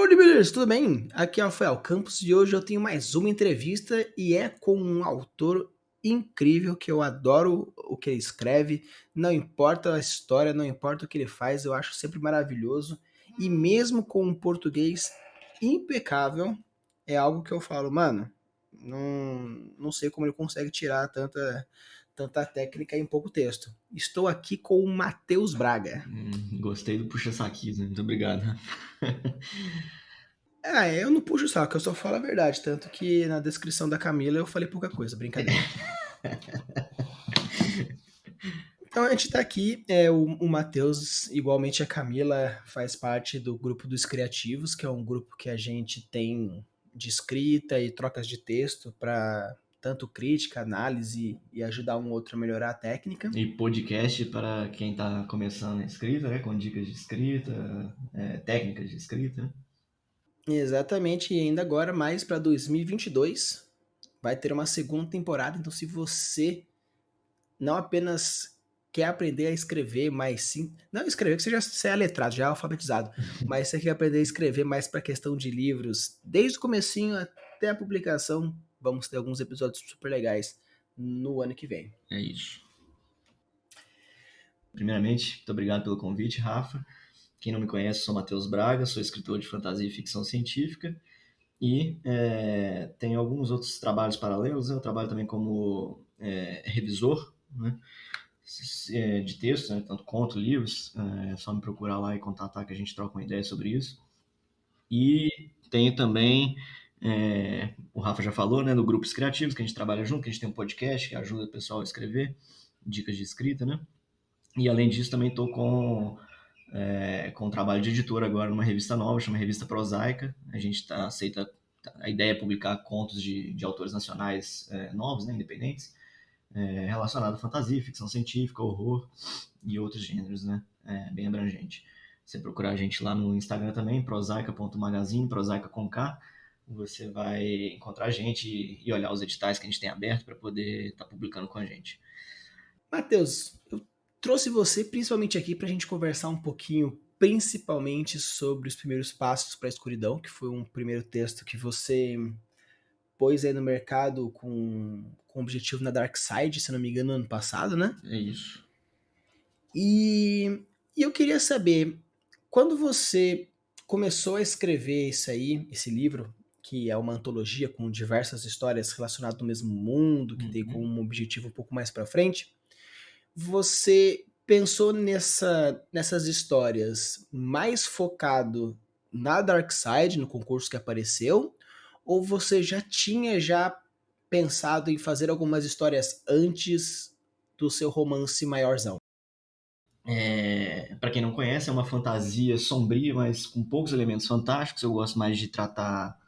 Bodybuilders, tudo bem? Aqui é o Rafael Campos e hoje eu tenho mais uma entrevista e é com um autor incrível que eu adoro o que ele escreve, não importa a história, não importa o que ele faz, eu acho sempre maravilhoso e mesmo com um português impecável, é algo que eu falo, mano, não sei como ele consegue tirar tanta técnica em pouco texto. Estou aqui com o Matheus Braga. Gostei do puxa-saquismo, muito obrigado. Eu não puxo o saco, eu só falo a verdade. Tanto que na descrição da Camila eu falei pouca coisa, brincadeira. Então a gente tá aqui, o Matheus, igualmente a Camila, faz parte do grupo dos Criativos, que é um grupo que a gente tem de escrita e trocas de texto para tanto crítica, análise e ajudar um outro a melhorar a técnica. E podcast para quem está começando a escrita, né? Com dicas de escrita, técnicas de escrita, né? Exatamente, e ainda agora, mais para 2022, vai ter uma segunda temporada. Então, se você não apenas quer aprender a escrever, mas sim. Não escrever, que você é letrado, já é alfabetizado. Mas você quer aprender a escrever mais para questão de livros, desde o comecinho até a publicação. Vamos ter alguns episódios super legais no ano que vem. É isso. Primeiramente, muito obrigado pelo convite, Rafa. Quem não me conhece, sou Matheus Braga, sou escritor de fantasia e ficção científica e tenho alguns outros trabalhos paralelos. Eu trabalho também como revisor, né? De textos, né? Tanto conto, livros. É só me procurar lá e contatar que a gente troca uma ideia sobre isso. E tenho também, o Rafa já falou, né, no Grupos Criativos, que a gente trabalha junto, que a gente tem um podcast que ajuda o pessoal a escrever, dicas de escrita, né? E além disso, também estou com um trabalho de editor agora numa revista nova, chama Revista Prosaica. A gente aceita, a ideia é publicar contos de autores nacionais novos, né, independentes, relacionados à fantasia, ficção científica, horror e outros gêneros, né? Bem abrangente. Você procurar a gente lá no Instagram também, prosaica.magazine, prosaica com K, você vai encontrar a gente e olhar os editais que a gente tem aberto para poder estar publicando com a gente. Matheus, eu trouxe você principalmente aqui para a gente conversar um pouquinho, principalmente sobre os primeiros passos para a escuridão, que foi um primeiro texto que você pôs aí no mercado com objetivo na Dark Side, se não me engano, no ano passado, né? É isso. E eu queria saber, quando você começou a escrever isso aí, esse livro, que é uma antologia com diversas histórias relacionadas ao mesmo mundo, que tem como um objetivo um pouco mais para frente, você pensou nessas histórias mais focado na Dark Side, no concurso que apareceu, ou você já tinha pensado em fazer algumas histórias antes do seu romance maiorzão? Para quem não conhece, é uma fantasia sombria, mas com poucos elementos fantásticos. Eu gosto mais de tratar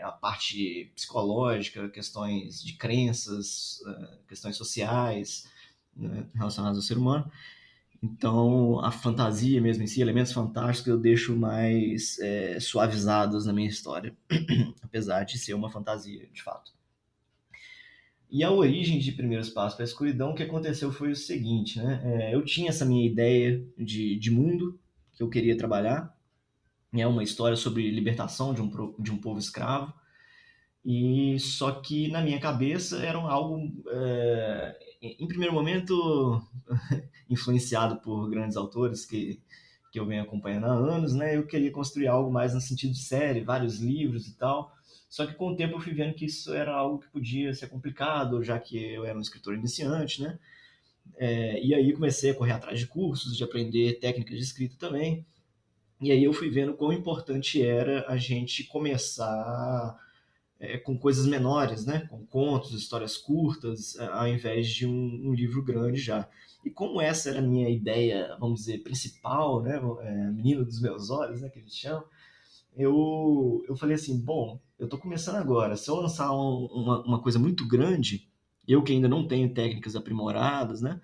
a parte psicológica, questões de crenças, questões sociais, né, relacionadas ao ser humano. Então, a fantasia mesmo em si, elementos fantásticos, eu deixo mais suavizados na minha história, apesar de ser uma fantasia, de fato. E a origem de Primeiros Passos para a Escuridão, o que aconteceu foi o seguinte, né? Eu tinha essa minha ideia de mundo que eu queria trabalhar, é uma história sobre libertação de um povo escravo, e só que na minha cabeça era algo, em primeiro momento, influenciado por grandes autores que eu venho acompanhando há anos, né? Eu queria construir algo mais no sentido de série, vários livros e tal. Só que com o tempo eu fui vendo que isso era algo que podia ser complicado, já que eu era um escritor iniciante, né? E aí comecei a correr atrás de cursos, de aprender técnicas de escrita também. E aí eu fui vendo quão importante era a gente começar com coisas menores, né? Com contos, histórias curtas, ao invés de um livro grande já. E como essa era a minha ideia, vamos dizer, principal, né? Menino dos meus olhos, né? Que eles chamam, eu falei assim, bom, eu estou começando agora, se eu lançar uma coisa muito grande, eu que ainda não tenho técnicas aprimoradas, né?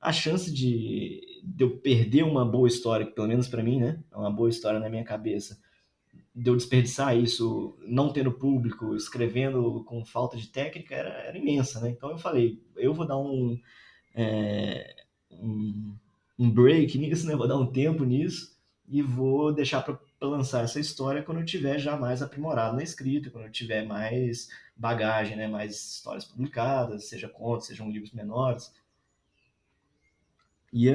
A chance de eu perder uma boa história, que pelo menos para mim, né? É uma boa história na minha cabeça, de eu desperdiçar isso, não tendo público, escrevendo com falta de técnica, era imensa, né? Então eu falei, eu vou dar é, um, um break nisso, né? Vou dar um tempo nisso e vou deixar para lançar essa história quando eu tiver já mais aprimorado na escrita, quando eu tiver mais bagagem, né, mais histórias publicadas, seja contos, sejam livros menores. E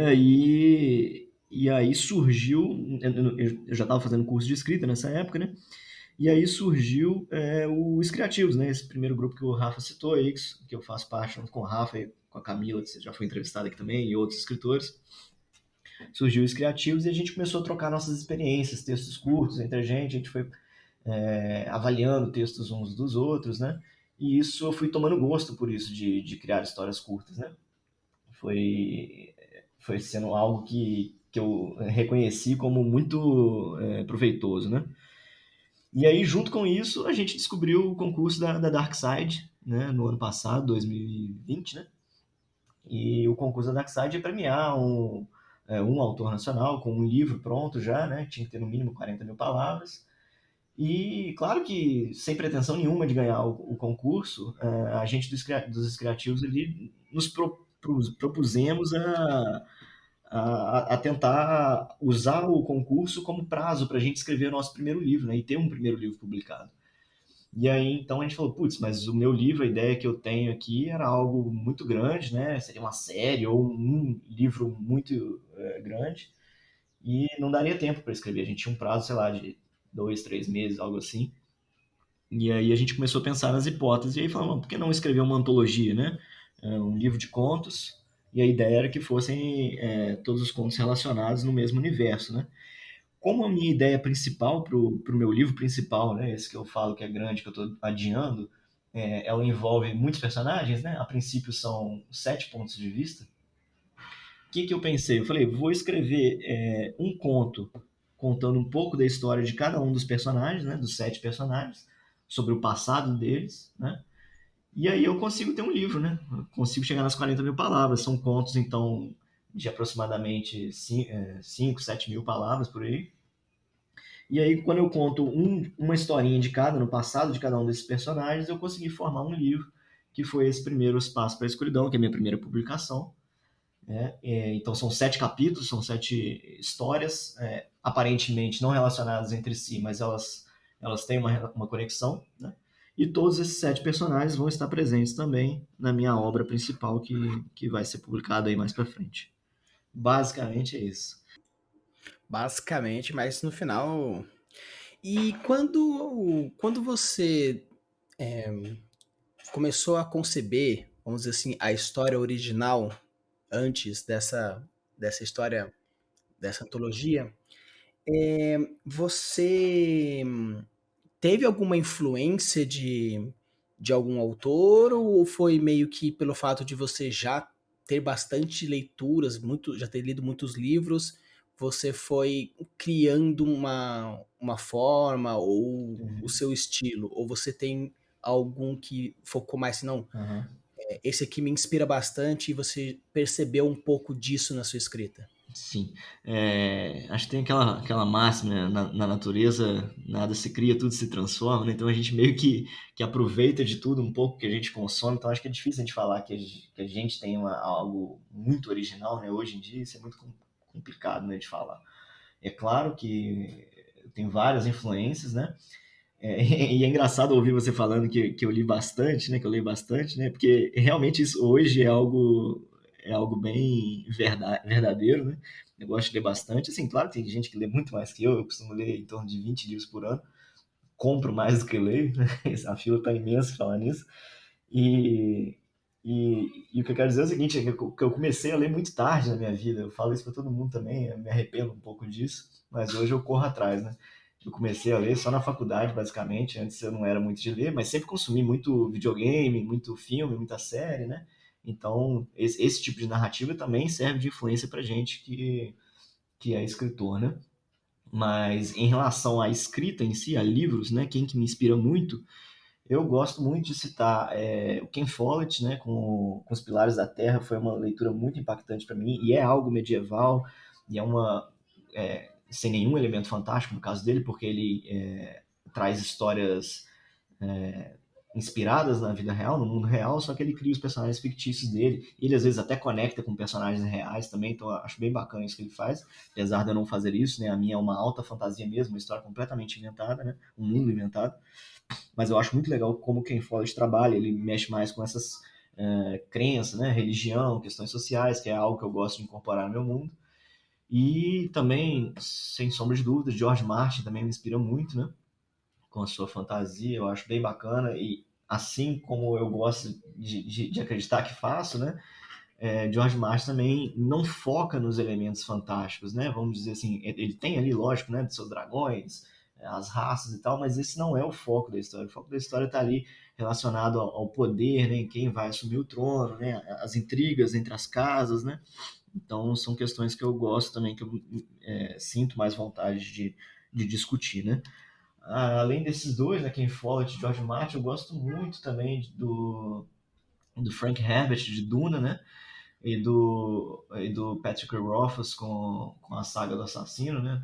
aí surgiu, eu já estava fazendo curso de escrita nessa época, né? E aí surgiu os Criativos, né? Esse primeiro grupo que o Rafa citou aí, que eu faço parte junto com o Rafa e com a Camila, que você já foi entrevistada aqui também, e outros escritores. Surgiu os Criativos e a gente começou a trocar nossas experiências, textos curtos entre a gente foi avaliando textos uns dos outros, né? E isso eu fui tomando gosto por isso, de criar histórias curtas, né? Foi, foi sendo algo que eu reconheci como muito proveitoso, né? E aí, junto com isso, a gente descobriu o concurso da Dark Side, né, no ano passado, 2020, né? E o concurso da Dark Side é premiar um autor nacional com um livro pronto já, né? Tinha que ter no mínimo 40 mil palavras. E claro que sem pretensão nenhuma de ganhar o concurso, a gente dos criativos ali nos propusemos a tentar usar o concurso como prazo para a gente escrever o nosso primeiro livro, né, e ter um primeiro livro publicado. E aí, então, a gente falou, putz, mas o meu livro, a ideia que eu tenho aqui era algo muito grande, né? Seria uma série ou um livro muito grande. E não daria tempo para escrever. A gente tinha um prazo, sei lá, de 2, 3 meses, algo assim. E aí a gente começou a pensar nas hipóteses. E aí falamos, por que não escrever uma antologia, né? Um livro de contos. E a ideia era que fossem todos os contos relacionados no mesmo universo, né? Como a minha ideia principal para o meu livro principal, né, esse que eu falo que é grande, que eu estou adiando, ela envolve muitos personagens, né? A princípio são 7 pontos de vista. O que eu pensei? Eu falei, vou escrever um conto contando um pouco da história de cada um dos personagens, né, dos 7 personagens, sobre o passado deles, né? E aí eu consigo ter um livro, né? Eu consigo chegar nas 40 mil palavras. São contos, então, de aproximadamente 5, 7 mil palavras por aí. E aí, quando eu conto uma historinha de cada, no passado de cada um desses personagens, eu consegui formar um livro, que foi esse primeiro Espaço para a Escuridão, que é a minha primeira publicação. Né? Então, são 7 capítulos, são 7 histórias, aparentemente não relacionadas entre si, mas elas têm uma conexão. Né? E todos esses 7 personagens vão estar presentes também na minha obra principal, que vai ser publicada aí mais para frente. Basicamente é isso. Basicamente, mas no final. E quando você começou a conceber, vamos dizer assim, a história original antes dessa história, dessa antologia, você teve alguma influência de algum autor ou foi meio que pelo fato de você já ter bastante leituras, já ter lido muitos livros, você foi criando uma forma ou o seu estilo? Ou você tem algum que focou mais assim, não, Uhum. esse aqui me inspira bastante e você percebeu um pouco disso na sua escrita? Sim. Acho que tem aquela máxima, né? Na natureza, nada se cria, tudo se transforma, né? Então a gente meio que aproveita de tudo um pouco que a gente consome. Então acho que é difícil a gente falar que a gente tem algo muito original, né? Hoje em dia isso é muito complicado, né, de falar. É claro que tem várias influências, né? E é engraçado ouvir você falando que eu li bastante, né? Que eu leio bastante, né? Porque realmente isso hoje é algo bem verdadeiro, né? Eu gosto de ler bastante. Assim, claro, tem gente que lê muito mais que eu. Eu costumo ler em torno de 20 livros por ano. Compro mais do que leio, né? A fila tá imensa falar nisso. E, e o que eu quero dizer é o seguinte, é que eu comecei a ler muito tarde na minha vida. Eu falo isso para todo mundo também, eu me arrependo um pouco disso, mas hoje eu corro atrás, né? Eu comecei a ler só na faculdade, basicamente. Antes eu não era muito de ler, mas sempre consumi muito videogame, muito filme, muita série, né? Então, esse tipo de narrativa também serve de influência pra gente que é escritor, né? Mas em relação à escrita em si, a livros, né? Quem que me inspira muito eu gosto muito de citar o Ken Follett, né, com Os Pilares da Terra, foi uma leitura muito impactante para mim, e é algo medieval, e sem nenhum elemento fantástico no caso dele, porque ele traz histórias inspiradas na vida real, no mundo real, só que ele cria os personagens fictícios dele. Ele às vezes até conecta com personagens reais também, então eu acho bem bacana isso que ele faz, apesar de eu não fazer isso, né? A minha é uma alta fantasia mesmo, uma história completamente inventada, né? Um mundo inventado. Mas eu acho muito legal como o Ken Follett trabalha, ele mexe mais com essas crenças, né? Religião, questões sociais, que é algo que eu gosto de incorporar no meu mundo. E também, sem sombra de dúvidas, George Martin também me inspira muito, né? Com a sua fantasia, eu acho bem bacana. E assim como eu gosto de acreditar que faço, né? George Martin também não foca nos elementos fantásticos, né? Vamos dizer assim, ele tem ali, lógico, né? De seus dragões, as raças e tal, mas esse não é o foco da história. O foco da história está ali relacionado ao poder, né? Quem vai assumir o trono, né? As intrigas entre as casas, né? Então, são questões que eu gosto também, que eu sinto mais vontade de discutir, né? Além desses dois, né, Ken Follett e George Martin, eu gosto muito também do Frank Herbert, de Duna, né? E do Patrick Rothfuss com a saga do assassino, né?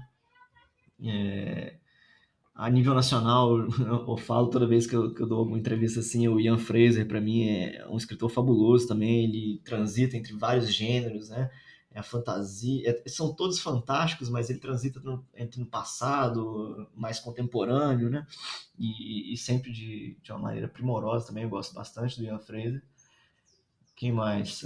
A nível nacional, eu falo toda vez que eu dou alguma entrevista assim, o Ian Fraser, para mim, é um escritor fabuloso também, ele transita entre vários gêneros, né? A fantasia, são todos fantásticos, mas ele transita entre no passado, mais contemporâneo, né? E sempre de uma maneira primorosa também, eu gosto bastante do Ian Fraser. Quem mais?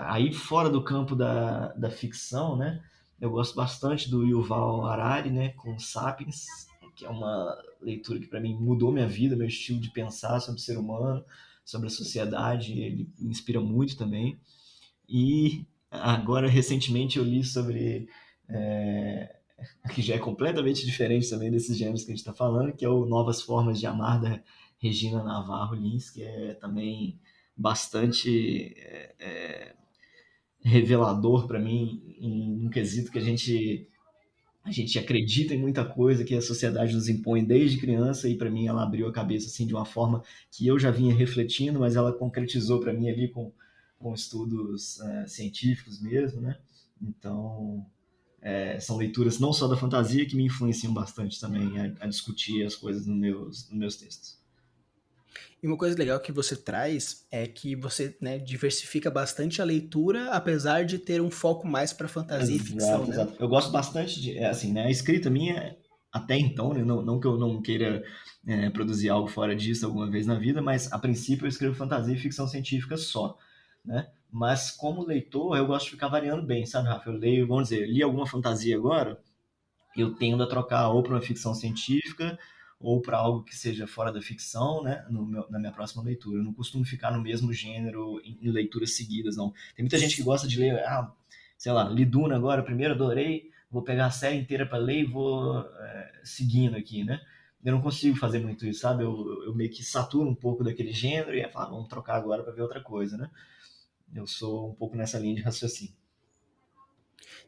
Aí fora do campo da ficção, né? Eu gosto bastante do Yuval Harari, né? Com Sapiens, que é uma leitura que para mim mudou minha vida, meu estilo de pensar sobre o ser humano, sobre a sociedade. Ele me inspira muito também. E agora, recentemente, eu li sobre. é, que já é completamente diferente também desses gêneros que a gente está falando, que é o Novas Formas de Amar, da Regina Navarro Lins, que é também bastante revelador para mim, em um quesito que a gente acredita em muita coisa que a sociedade nos impõe desde criança, e para mim ela abriu a cabeça assim de uma forma que eu já vinha refletindo, mas ela concretizou para mim ali com estudos científicos mesmo, né? Então, são leituras não só da fantasia que me influenciam bastante também a discutir as coisas nos meus textos. E uma coisa legal que você traz é que você, né, diversifica bastante a leitura, apesar de ter um foco mais para fantasia e ficção, Exato, né? exato. Eu gosto bastante assim, né? A escrita minha, até então, né? Não que eu não queira produzir algo fora disso alguma vez na vida, mas a princípio eu escrevo fantasia e ficção científica só, né? Mas como leitor, eu gosto de ficar variando bem, sabe, Rafa? Eu leio, vamos dizer, li alguma fantasia agora, eu tendo a trocar ou para uma ficção científica ou para algo que seja fora da ficção, né, na minha próxima leitura. Eu não costumo ficar no mesmo gênero em leituras seguidas, não. Tem muita gente que gosta de ler, sei lá, li Duna agora, primeiro adorei, vou pegar a série inteira para ler e vou seguindo aqui, né? Eu não consigo fazer muito isso, sabe? Eu meio que saturo um pouco daquele gênero e falo, vamos trocar agora para ver outra coisa, né? Eu sou um pouco nessa linha de raciocínio.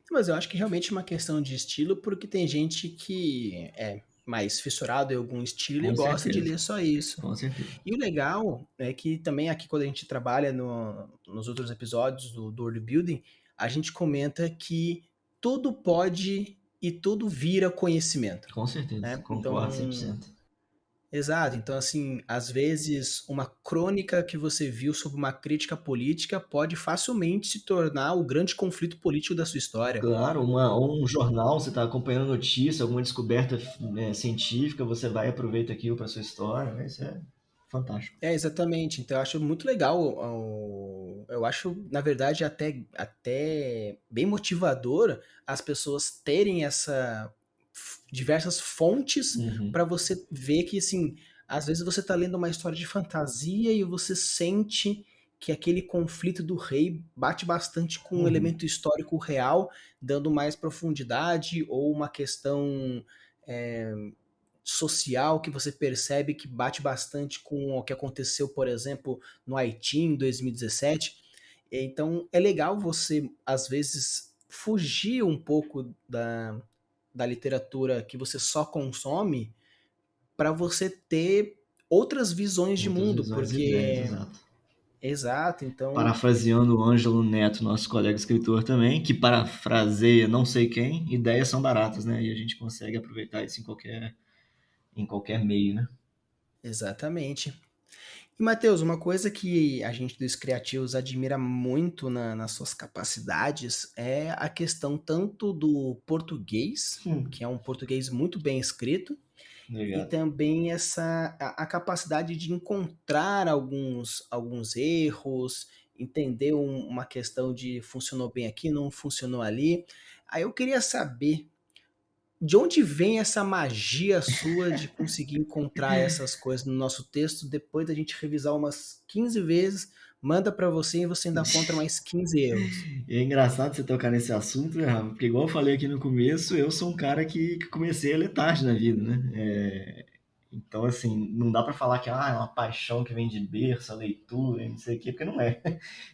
Mas eu acho que realmente é uma questão de estilo, porque tem gente que é mais fissurado em algum estilo e Com gosta de certeza, ler só isso. com certeza. E o legal é que também aqui quando a gente trabalha nos outros episódios do World Building, a gente comenta que tudo pode e tudo vira conhecimento, Com certeza, né? concordo Então, 100%. exato. Então, assim, às vezes uma crônica que você viu sobre uma crítica política pode facilmente se tornar o grande conflito político da sua história. Claro, um jornal, você está acompanhando notícia, alguma descoberta científica, você vai e aproveita aquilo para sua história, né? Isso é fantástico. É, exatamente. Então eu acho muito legal. Eu acho, na verdade, até bem motivador as pessoas terem diversas fontes Uhum, para você ver que, assim, às vezes você está lendo uma história de fantasia e você sente que aquele conflito do rei bate bastante com um uhum, elemento histórico real, dando mais profundidade, ou uma questão é, social que você percebe que bate bastante com o que aconteceu, por exemplo, no Haiti em 2017. Então é legal você, às vezes, fugir um pouco da literatura que você só consome para você ter outras visões de outras mundo, visões e ideias, porque exato. exato, então Parafraseando o Ângelo Neto, nosso colega escritor também, que parafraseia não sei quem, ideias são baratas, né? E a gente consegue aproveitar isso em qualquer meio, né? exatamente. E, Matheus, uma coisa que a gente dos criativos admira muito nas suas capacidades é a questão tanto do português, que é um português muito bem escrito, e Obrigado. também a capacidade de encontrar alguns erros, entender uma questão de funcionou bem aqui, não funcionou ali. Aí eu queria saber de onde vem essa magia sua de conseguir encontrar essas coisas no nosso texto depois da gente revisar umas 15 vezes, manda para você e você ainda encontra mais 15 erros. E é engraçado você tocar nesse assunto, né, Rafa? Porque igual eu falei aqui no começo, eu sou um cara que comecei a ler tarde na vida, né? Então, assim, não dá pra falar que é uma paixão que vem de berço, a leitura, e não sei o quê, porque não é.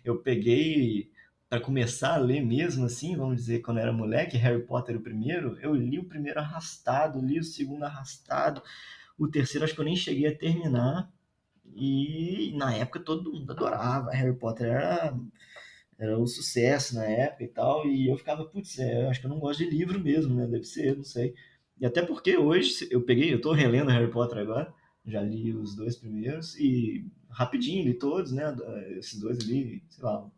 Eu peguei pra começar a ler mesmo, assim, vamos dizer, quando eu era moleque, Harry Potter o primeiro, eu li o primeiro arrastado, li o segundo arrastado, o terceiro acho que eu nem cheguei a terminar, e na época todo mundo adorava, Harry Potter era um sucesso na época e tal, e eu ficava, putz, eu acho que eu não gosto de livro mesmo, né? Deve ser, não sei. E até porque hoje eu tô relendo Harry Potter agora, já li os dois primeiros e rapidinho li todos, né? Esses dois ali, sei lá,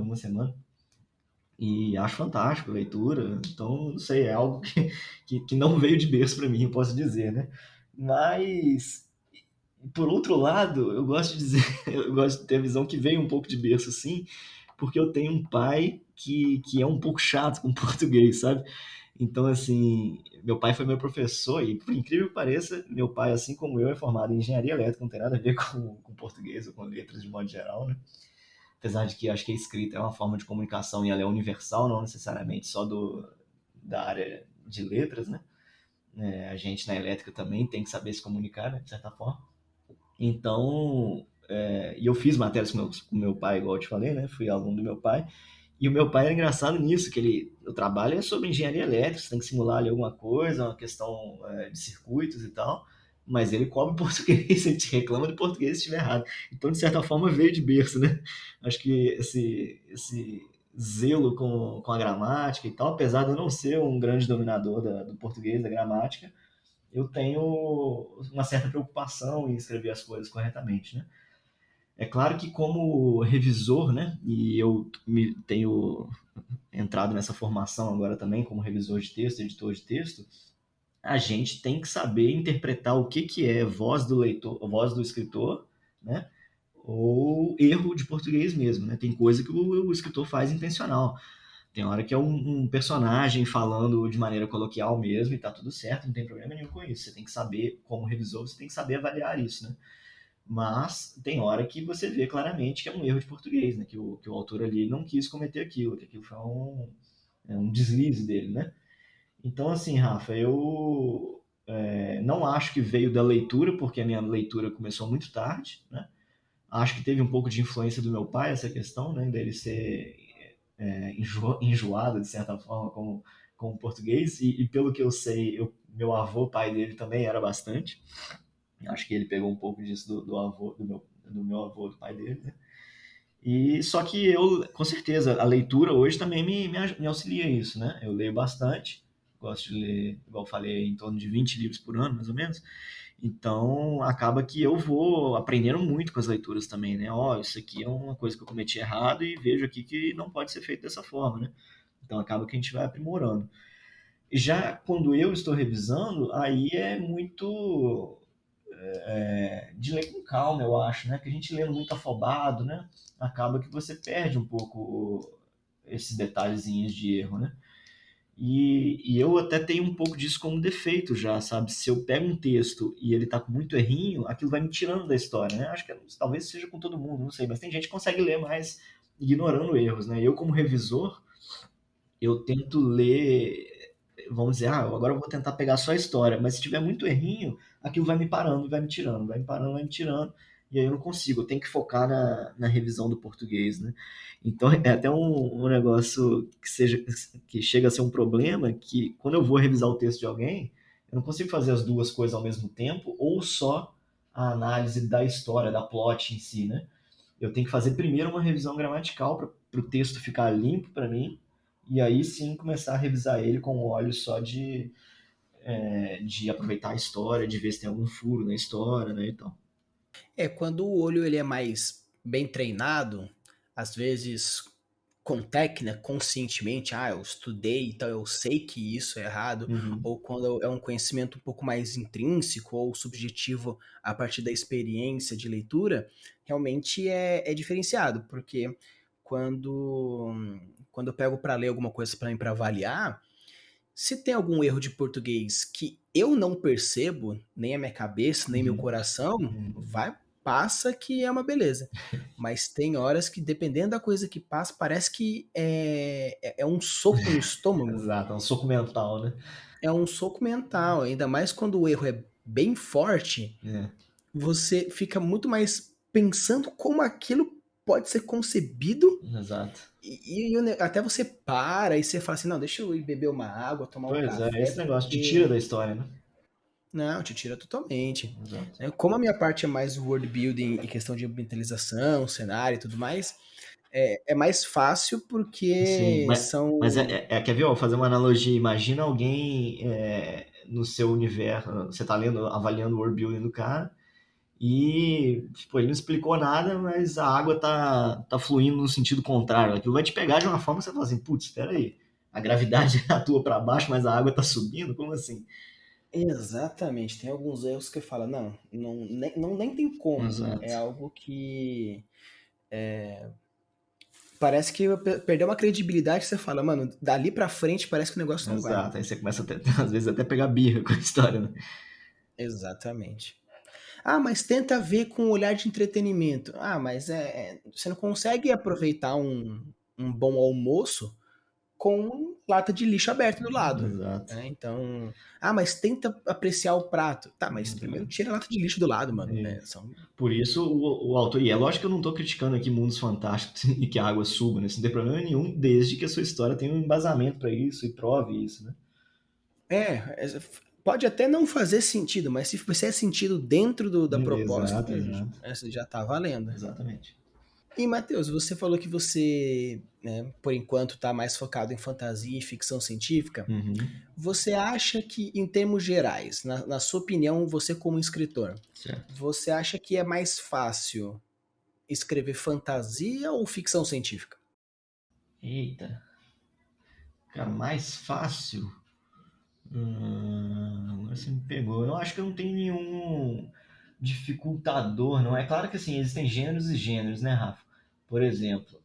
uma semana. E acho fantástico a leitura, então, não sei, é algo que não veio de berço para mim, eu posso dizer, né? Mas, por outro lado, eu gosto de dizer, eu gosto de ter a visão que veio um pouco de berço, sim, porque eu tenho um pai que é um pouco chato com português, sabe? Então, assim, meu pai foi meu professor e, por incrível que pareça, meu pai, assim como eu, é formado em engenharia elétrica, não tem nada a ver com português ou com letras de modo geral, né? Apesar de que acho que a escrita é uma forma de comunicação e ela é universal, não necessariamente só da área de letras, né? A gente na elétrica também tem que saber se comunicar, né, de certa forma. Então, e eu fiz matérias com meu pai, igual eu te falei, né? Fui aluno do meu pai. E o meu pai era engraçado nisso, o trabalho é sobre engenharia elétrica, você tem que simular ali alguma coisa, uma questão de circuitos e tal, mas ele cobra português, ele te reclama de português se estiver errado. Então, de certa forma, veio de berço, né? Acho que esse zelo com a gramática e tal, apesar de eu não ser um grande dominador do português, da gramática, eu tenho uma certa preocupação em escrever as coisas corretamente, né? É claro que como revisor, né, e eu tenho entrado nessa formação agora também como revisor de texto, editor de texto, a gente tem que saber interpretar o que é voz do leitor, voz do escritor, né, ou erro de português mesmo, né? Tem coisa que o escritor faz intencional. Tem hora que é um personagem falando de maneira coloquial mesmo e tá tudo certo, não tem problema nenhum com isso. Você tem que saber, como revisor, você tem que saber avaliar isso, né? Mas tem hora que você vê claramente que é um erro de português, né? Que o autor ali não quis cometer aquilo, que aquilo foi um deslize dele, né? Então, assim, Rafa, eu não acho que veio da leitura, porque a minha leitura começou muito tarde, né? Acho que teve um pouco de influência do meu pai, essa questão, né? Dele ser enjoado, de certa forma, com o português. E pelo que eu sei, meu avô, pai dele, também era bastante. Acho que ele pegou um pouco disso do avô, do meu avô, do pai dele, né? E só que eu, com certeza, a leitura hoje também me auxilia isso, né? Eu leio bastante, gosto de ler, igual eu falei, em torno de 20 livros por ano, mais ou menos. Então, acaba que eu vou aprendendo muito com as leituras também, né? Ó, isso aqui é uma coisa que eu cometi errado e vejo aqui que não pode ser feito dessa forma, né? Então, acaba que a gente vai aprimorando. Já quando eu estou revisando, aí é muito de ler com calma, eu acho, né? Que a gente lendo muito afobado, né? Acaba que você perde um pouco esses detalhezinhos de erro, né? E eu até tenho um pouco disso como defeito já, sabe? Se eu pego um texto e ele tá com muito errinho, aquilo vai me tirando da história, né? Acho que talvez seja com todo mundo, não sei, mas tem gente que consegue ler mais ignorando erros, né? Eu, como revisor, eu tento ler, vamos dizer, agora eu vou tentar pegar só a história, mas se tiver muito errinho, aquilo vai me parando, vai me tirando, vai me parando, vai me tirando, e aí eu não consigo, eu tenho que focar na revisão do português, né? Então é até um negócio que chega a ser um problema, que quando eu vou revisar o texto de alguém, eu não consigo fazer as duas coisas ao mesmo tempo, ou só a análise da história, da plot em si, né? Eu tenho que fazer primeiro uma revisão gramatical para o texto ficar limpo para mim, e aí sim começar a revisar ele com olhos só de aproveitar a história, de ver se tem algum furo na história, né, e tal. É, quando o olho ele é mais bem treinado, às vezes com técnica, conscientemente, eu estudei, então eu sei que isso é errado, Uhum. ou quando é um conhecimento um pouco mais intrínseco ou subjetivo a partir da experiência de leitura, realmente é diferenciado, porque quando, quando eu pego para ler alguma coisa para mim para avaliar, se tem algum erro de português que eu não percebo, nem a minha cabeça, nem meu Uhum. coração, Uhum. vai, passa que é uma beleza. Mas tem horas que, dependendo da coisa que passa, parece que é um soco no estômago, Exato, é um soco mental, né? é um soco mental. Ainda mais quando o erro é bem forte, É, você fica muito mais pensando como aquilo pode ser concebido. exato. Até você para e você fala assim, não, deixa eu ir beber uma água, tomar um Pois é, café, esse negócio te tira porque da história, né? não, te tira totalmente. Exato. Como a minha parte é mais world building e questão de ambientalização, cenário e tudo mais, é mais fácil Sim, porque mas são. quer ver, ó, fazer uma analogia. Imagina alguém no seu universo, você tá lendo, avaliando o world building do cara, e tipo, ele não explicou nada, mas a água tá fluindo no sentido contrário. Aquilo vai te pegar de uma forma que você fala assim, putz, espera aí, a gravidade atua para baixo, mas a água tá subindo? Como assim? Exatamente, tem alguns erros que eu falo, nem tem como. É Exato. algo que parece que perdeu uma credibilidade, você fala, mano, dali pra frente parece que o negócio não vai. Exato. Aí você começa até, às vezes até pegar birra com a história, né? Exatamente. Mas tenta ver com um olhar de entretenimento. Mas você não consegue aproveitar um bom almoço com lata de lixo aberta do lado. Exato. Então, mas tenta apreciar o prato. Tá, mas primeiro tira a lata de lixo do lado, mano. É isso. São. Por isso o autor. E é lógico que eu não estou criticando aqui mundos fantásticos e que a água suba, né? Isso não tem problema nenhum, desde que a sua história tenha um embasamento para isso e prove isso, né? Pode até não fazer sentido, mas se fizer sentido dentro da proposta, Exato, exato. essa já tá valendo. Exatamente. E, Matheus, você falou que você, né, por enquanto, está mais focado em fantasia e ficção científica. Uhum. Você acha que, em termos gerais, na sua opinião, você como escritor, Certo. você acha que é mais fácil escrever fantasia ou ficção científica? Eita. Cara, mais fácil. Agora você me pegou. Eu acho que eu não tenho nenhum dificultador, não. É claro que assim, existem gêneros e gêneros, né, Rafa? Por exemplo,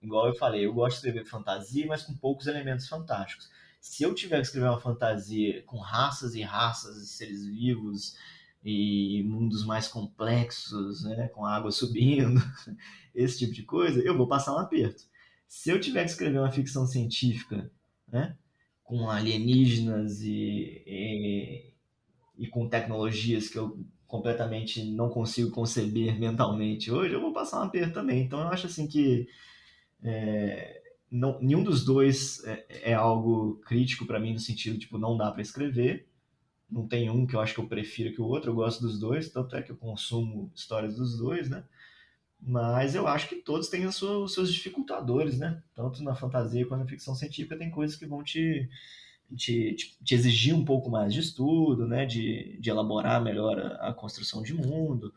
igual eu falei, eu gosto de escrever fantasia, mas com poucos elementos fantásticos. Se eu tiver que escrever uma fantasia com raças e raças de seres vivos e mundos mais complexos, né, com água subindo, esse tipo de coisa, eu vou passar um aperto. Se eu tiver que escrever uma ficção científica, né, com alienígenas e com tecnologias que eu completamente não consigo conceber mentalmente hoje, eu vou passar um aperto também. Então eu acho assim que nenhum dos dois é algo crítico para mim no sentido tipo não dá para escrever. Não tem um que eu acho que eu prefiro que o outro. Eu gosto dos dois, tanto é que eu consumo histórias dos dois, né? Mas eu acho que todos têm os seus dificultadores, né? Tanto na fantasia quanto na ficção científica tem coisas que vão te exigir um pouco mais de estudo, né? De elaborar melhor a construção de mundo.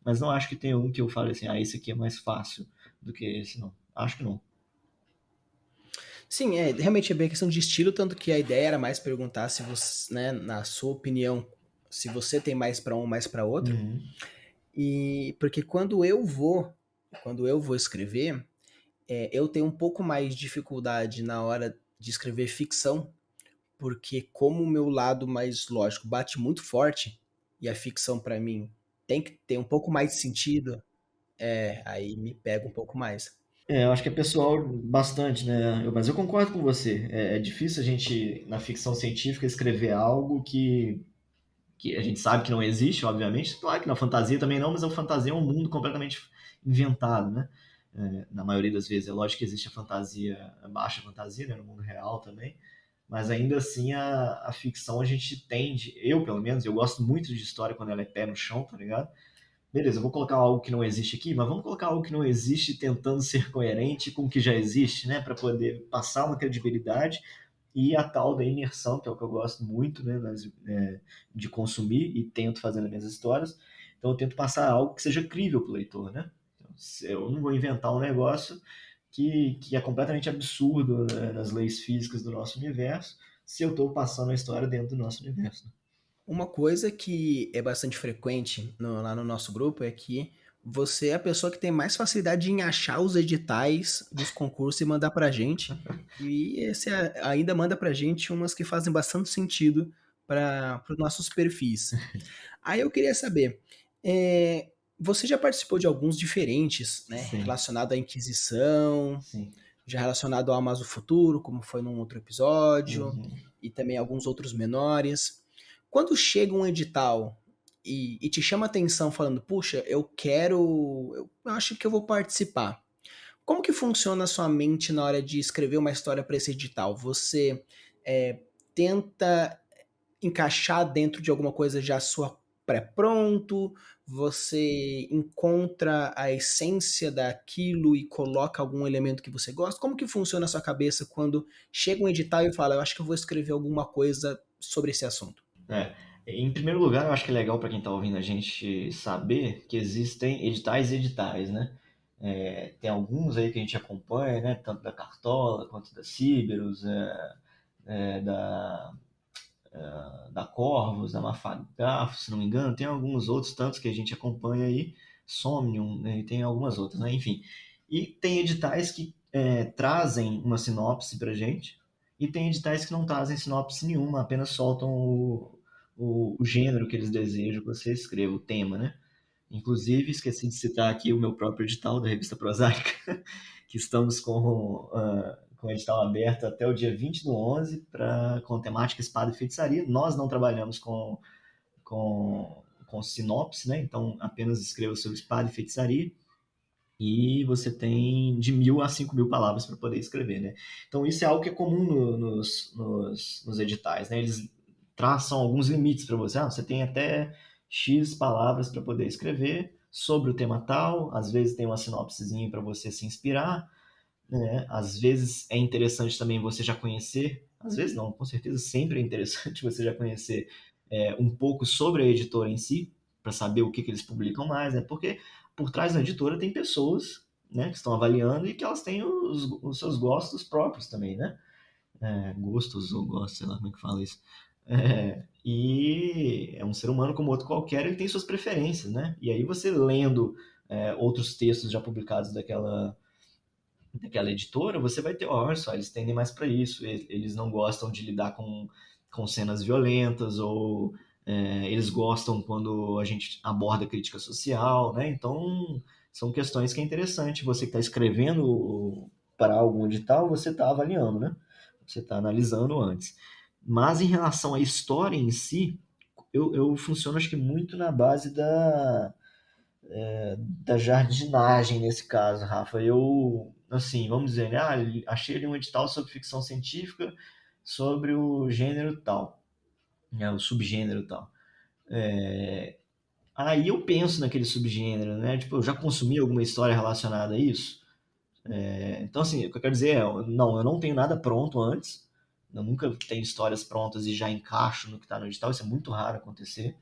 Mas não acho que tem um que eu fale assim, esse aqui é mais fácil do que esse, não. Acho que não. Sim, realmente é bem questão de estilo, tanto que a ideia era mais perguntar se você, né, na sua opinião, se você tem mais para um ou mais para outro. Uhum. E porque quando eu vou escrever, eu tenho um pouco mais de dificuldade na hora de escrever ficção, porque como o meu lado mais lógico bate muito forte, e a ficção para mim tem que ter um pouco mais de sentido, aí me pega um pouco mais. Eu acho que é pessoal bastante, né? Mas eu concordo com você. É difícil a gente, na ficção científica, escrever algo que a gente sabe que não existe, obviamente. Claro que na fantasia também não, mas a fantasia é um mundo completamente inventado, né? Na maioria das vezes. É lógico que existe a fantasia, a baixa fantasia, né? No mundo real também. Mas ainda assim, a ficção a gente tende, eu pelo menos, eu gosto muito de história quando ela é pé no chão, tá ligado? Beleza, eu vou colocar algo que não existe aqui, mas vamos colocar algo que não existe tentando ser coerente com o que já existe, né? Para poder passar uma credibilidade e a tal da imersão, que é o que eu gosto muito, né? De consumir e tento fazer nas minhas histórias. Então eu tento passar algo que seja crível para o leitor, né? Eu não vou inventar um negócio que é completamente absurdo, né, nas leis físicas do nosso universo, se eu estou passando a história dentro do nosso universo. Uma coisa que é bastante frequente lá no nosso grupo é que você é a pessoa que tem mais facilidade em achar os editais dos concursos e mandar pra gente. E esse ainda manda pra gente umas que fazem bastante sentido para os nossos perfis. Aí eu queria saber, você já participou de alguns diferentes, né, Sim, relacionado à Inquisição, sim. já relacionado ao Amazo Futuro, como foi num outro episódio, Uhum. e também alguns outros menores. Quando chega um edital e te chama atenção falando, puxa, eu acho que eu vou participar. Como que funciona a sua mente na hora de escrever uma história para esse edital? Você tenta encaixar dentro de alguma coisa já sua pré-pronto? Você encontra a essência daquilo e coloca algum elemento que você gosta? Como que funciona a sua cabeça quando chega um edital e fala, eu acho que eu vou escrever alguma coisa sobre esse assunto? É. Em primeiro lugar, eu acho que é legal para quem está ouvindo a gente saber que existem editais e editais, né? Tem alguns aí que a gente acompanha, né? Tanto da Cartola quanto da Ciberus, da da Corvus, da Mafagafo, se não me engano, tem alguns outros tantos que a gente acompanha aí, Somnium, né, e tem algumas outras, né? Enfim. E tem editais que trazem uma sinopse pra gente, e tem editais que não trazem sinopse nenhuma, apenas soltam o gênero que eles desejam que você escreva, o tema, né? Inclusive, esqueci de citar aqui o meu próprio edital da revista Prosaica, que estamos com o edital aberto até o dia 20/11 com temática espada e feitiçaria. Nós não trabalhamos com sinopse, né? Então apenas escreva sobre espada e feitiçaria. E você tem de 1.000 a 5.000 palavras para poder escrever, né? Então isso é algo que é comum nos editais, né? Eles traçam alguns limites para você. Você tem até X palavras para poder escrever sobre o tema tal. Às vezes tem uma sinopsezinha para você se inspirar, né? Às vezes é interessante também você já conhecer, às vezes não, com certeza sempre é interessante você já conhecer um pouco sobre a editora em si, para saber o que eles publicam mais, né? Porque por trás da editora tem pessoas, né, que estão avaliando e que elas têm os seus gostos próprios também, né? Gostos ou gostos, sei lá como é que fala isso. E é um ser humano como outro qualquer, ele tem suas preferências, né? E aí você lendo outros textos já publicados daquela editora, você vai ter, olha só, eles tendem mais para isso, eles não gostam de lidar com cenas violentas, ou eles gostam quando a gente aborda crítica social, né? Então, são questões que é interessante. Você que está escrevendo para algum edital, você está avaliando, né? Você está analisando antes. Mas em relação à história em si, eu funciono acho que muito na base da jardinagem nesse caso, Rafa. Eu, assim, vamos dizer, né? Achei ali um edital sobre ficção científica sobre o gênero tal, né? O subgênero tal. Aí eu penso naquele subgênero, né? Tipo, eu já consumi alguma história relacionada a isso. Então, assim, o que eu quero dizer é, não, eu não tenho nada pronto antes. Eu nunca tenho histórias prontas e já encaixo no que está no edital. Isso é muito raro acontecer.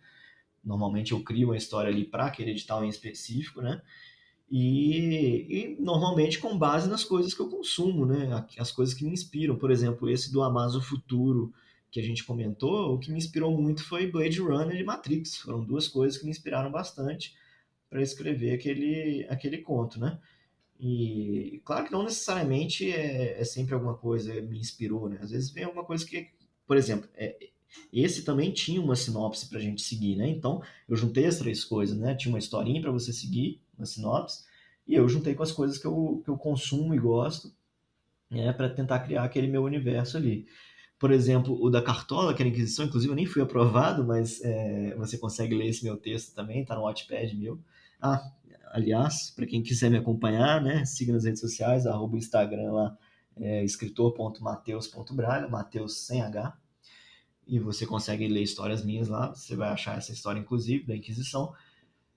Normalmente eu crio uma história ali para aquele edital em específico, né? E normalmente com base nas coisas que eu consumo, né? As coisas que me inspiram. Por exemplo, esse do Amazo Futuro que a gente comentou, o que me inspirou muito foi Blade Runner e Matrix. Foram duas coisas que me inspiraram bastante para escrever aquele conto, né? E claro que não necessariamente é sempre alguma coisa me inspirou, né? Às vezes vem alguma coisa que, por exemplo, esse também tinha uma sinopse para a gente seguir, né? Então eu juntei as três coisas, né? Tinha uma historinha para você seguir, uma sinopse, e eu juntei com as coisas que eu consumo e gosto, né? Para tentar criar aquele meu universo ali. Por exemplo, o da Cartola, que era Inquisição, inclusive eu nem fui aprovado, mas você consegue ler esse meu texto também, tá no Wattpad meu. Ah, aliás, para quem quiser me acompanhar, né, siga nas redes sociais, arroba o Instagram lá, escritor.mateus.braga, Mateus sem H, e você consegue ler histórias minhas lá, você vai achar essa história, inclusive, da Inquisição.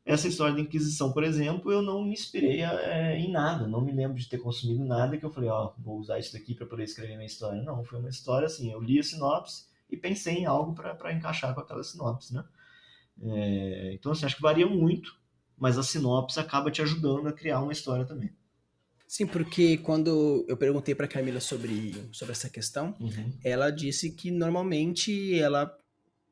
Essa história da Inquisição, por exemplo, eu não me inspirei em nada, não me lembro de ter consumido nada que eu falei, ó, vou usar isso daqui para poder escrever minha história. Não, foi uma história assim, eu li a sinopse e pensei em algo para encaixar com aquela sinopse, né? Então, assim, acho que varia muito, mas a sinopse acaba te ajudando a criar uma história também. Sim, porque quando eu perguntei para Camila sobre essa questão, Uhum. ela disse que normalmente ela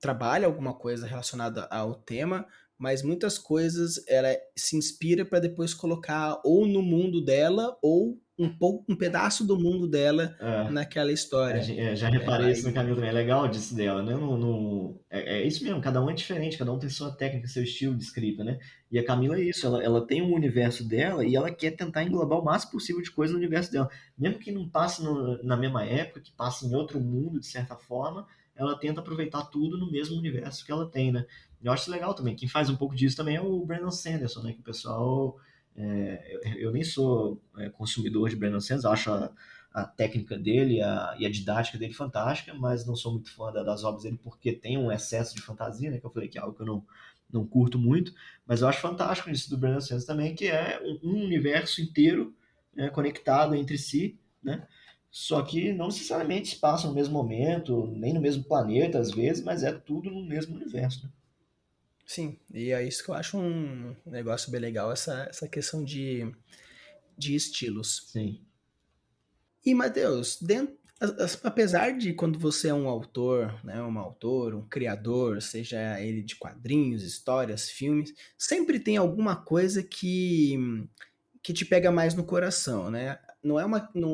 trabalha alguma coisa relacionada ao tema, mas muitas coisas ela se inspira para depois colocar ou no mundo dela ou um pedaço do mundo dela É, naquela história. já reparei isso no Aí, Camilo também. É legal disso dela, né? É isso mesmo, cada um é diferente, cada um tem sua técnica, seu estilo de escrita, né? E a Camila é isso, ela tem um universo dela e ela quer tentar englobar o máximo possível de coisa no universo dela. Mesmo que não passe na mesma época, que passe em outro mundo, de certa forma, ela tenta aproveitar tudo no mesmo universo que ela tem, né? Eu acho isso legal também. Quem faz um pouco disso também é o Brandon Sanderson, né? Que o pessoal. Eu nem sou consumidor de Brandon Sanderson, acho a técnica dele e a didática dele fantástica, mas não sou muito fã das obras dele porque tem um excesso de fantasia, né? Que eu falei que é algo que eu não curto muito, mas eu acho fantástico isso do Brandon Sanderson também, que é um universo inteiro, né, conectado entre si, né? Só que não necessariamente se passa no mesmo momento, nem no mesmo planeta às vezes, mas é tudo no mesmo universo, né? sim, e é isso que eu acho um negócio bem legal, essa questão de estilos. Sim. E, Matheus, apesar de quando você é um autor, né, um autor, um criador, seja ele de quadrinhos, histórias, filmes, sempre tem alguma coisa que te pega mais no coração, né? Não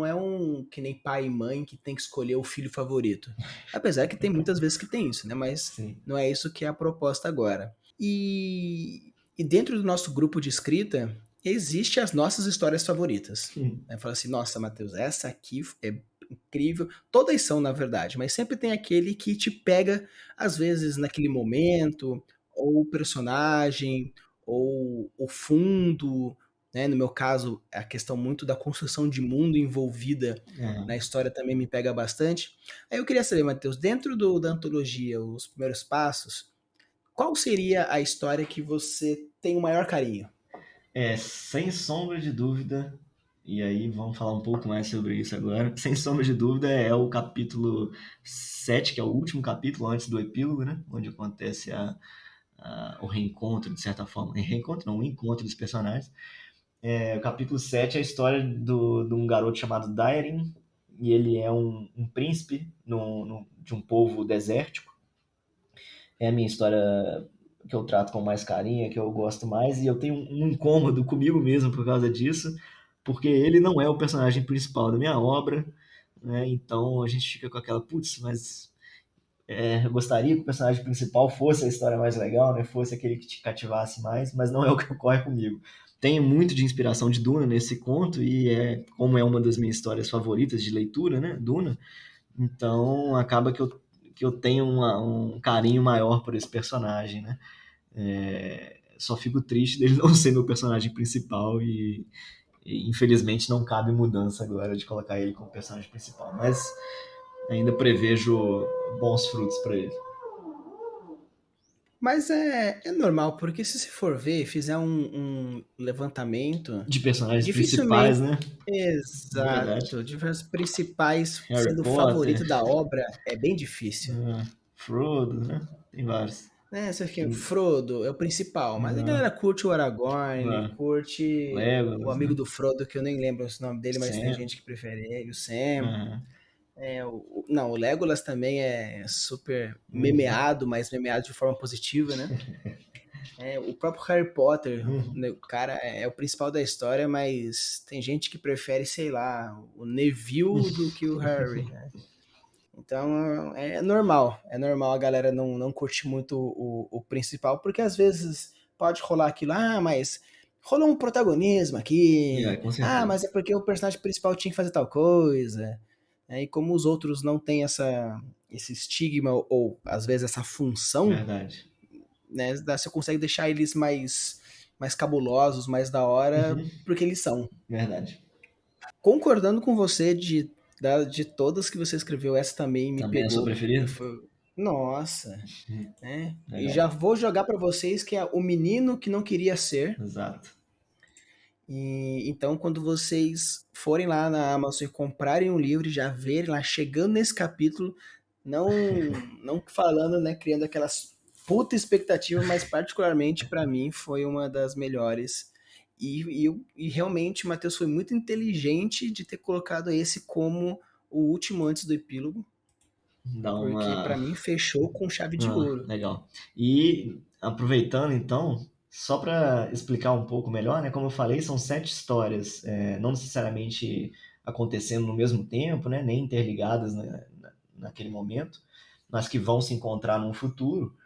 é um que nem pai e mãe que tem que escolher o filho favorito. Apesar que tem muitas vezes que tem isso, né? Mas Sim. não é isso que é a proposta agora. E dentro do nosso grupo de escrita, existe as nossas histórias favoritas. Sim. Né? Fala assim, nossa, Matheus, essa aqui é incrível. Todas são, na verdade, mas sempre tem aquele que te pega, às vezes, naquele momento, ou o personagem, ou o fundo, né? No meu caso, a questão muito da construção de mundo envolvida na É. história também me pega bastante. Aí eu queria saber, Matheus, dentro da antologia Os Primeiros Passos, qual seria a história que você tem o maior carinho? Sem sombra de dúvida, e aí vamos falar um pouco mais sobre isso agora. Sem sombra de dúvida é o capítulo 7, que é o último capítulo antes do epílogo, né? Onde acontece o reencontro, de certa forma. Reencontro não, o encontro dos personagens. O capítulo 7 é a história de um garoto chamado Daerin, e ele é um príncipe de um povo desértico. É a minha história que eu trato com mais carinho, que eu gosto mais, e eu tenho um incômodo comigo mesmo por causa disso, porque ele não é o personagem principal da minha obra, né? Então a gente fica com aquela, putz, mas eu gostaria que o personagem principal fosse a história mais legal, né? Fosse aquele que te cativasse mais, mas não é o que ocorre comigo. Tenho muito de inspiração de Duna nesse conto, e como é uma das minhas histórias favoritas de leitura, né? Duna, então acaba que eu tenho um carinho maior por esse personagem, né? Só fico triste dele não ser meu personagem principal e infelizmente não cabe mudança agora de colocar ele como personagem principal, mas ainda prevejo bons frutos para ele. Mas é normal, porque se você for ver, fizer um levantamento, De personagens dificilmente. principais, né? Verdade. Exato, diversos principais Harry sendo o Potter, favorito da obra é bem difícil. Frodo, né? Tem vários. Né? Você fica, Que, Frodo é o principal, mas a galera curte o Aragorn, curte o Legolas, amigo né? do Frodo, que eu nem lembro o nome dele, mas tem Sam. gente que prefere ele, o Sam. Uhum. Não, o Legolas também é super Uhum. memeado, mas memeado de forma positiva, né? O próprio Harry Potter, Uhum. né, o cara é o principal da história, mas tem gente que prefere, sei lá, o Neville do que o Harry, né? Então é normal a galera não curte muito o principal, porque às vezes pode rolar aquilo, mas rolou um protagonismo aqui, Com certeza. mas é porque o personagem principal tinha que fazer tal coisa, e como os outros não têm esse estigma ou às vezes essa função, Verdade. né, você consegue deixar eles mais cabulosos, mais da hora, Uhum. porque eles são. Verdade. Concordando com você de todas que você escreveu, essa também me Também é a sua pegou. preferida? Nossa, Uhum. né? E já Legal. vou jogar pra vocês que é o menino que não queria ser. Exato. E então, quando vocês forem lá na Amazon e comprarem um livro e já verem lá chegando nesse capítulo, não falando, né, criando aquelas puta expectativa, mas particularmente para mim foi uma das melhores. E realmente o Matheus foi muito inteligente de ter colocado esse como o último antes do epílogo, Dá porque uma. para mim fechou com chave de ouro. Legal. E aproveitando então, só para explicar um pouco melhor, né? Como eu falei, são 7 histórias, não necessariamente acontecendo no mesmo tempo, né? Nem interligadas naquele momento, mas que vão se encontrar num futuro.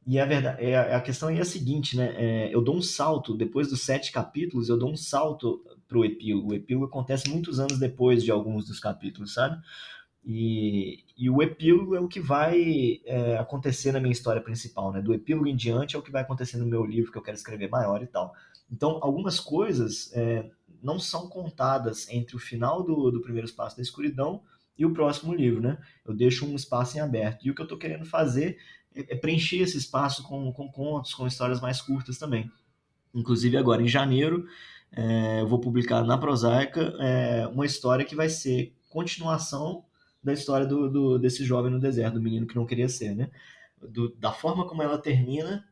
E a verdade, a questão aí é a seguinte, né? Eu dou um salto, depois dos 7 capítulos, eu dou um salto pro epílogo. O epílogo acontece muitos anos depois de alguns dos capítulos, sabe? E o epílogo é o que vai acontecer na minha história principal, né? Do epílogo em diante é o que vai acontecer no meu livro que eu quero escrever maior e tal. Então, algumas coisas não são contadas entre o final do Primeiro Espaço da Escuridão e o próximo livro, né? Eu deixo um espaço em aberto. E o que eu estou querendo fazer é preencher esse espaço com contos, com histórias mais curtas também. Inclusive, agora em janeiro, eu vou publicar na Prosaica uma história que vai ser continuação da história desse jovem no deserto, do menino que não queria ser, né? Da forma como ela termina,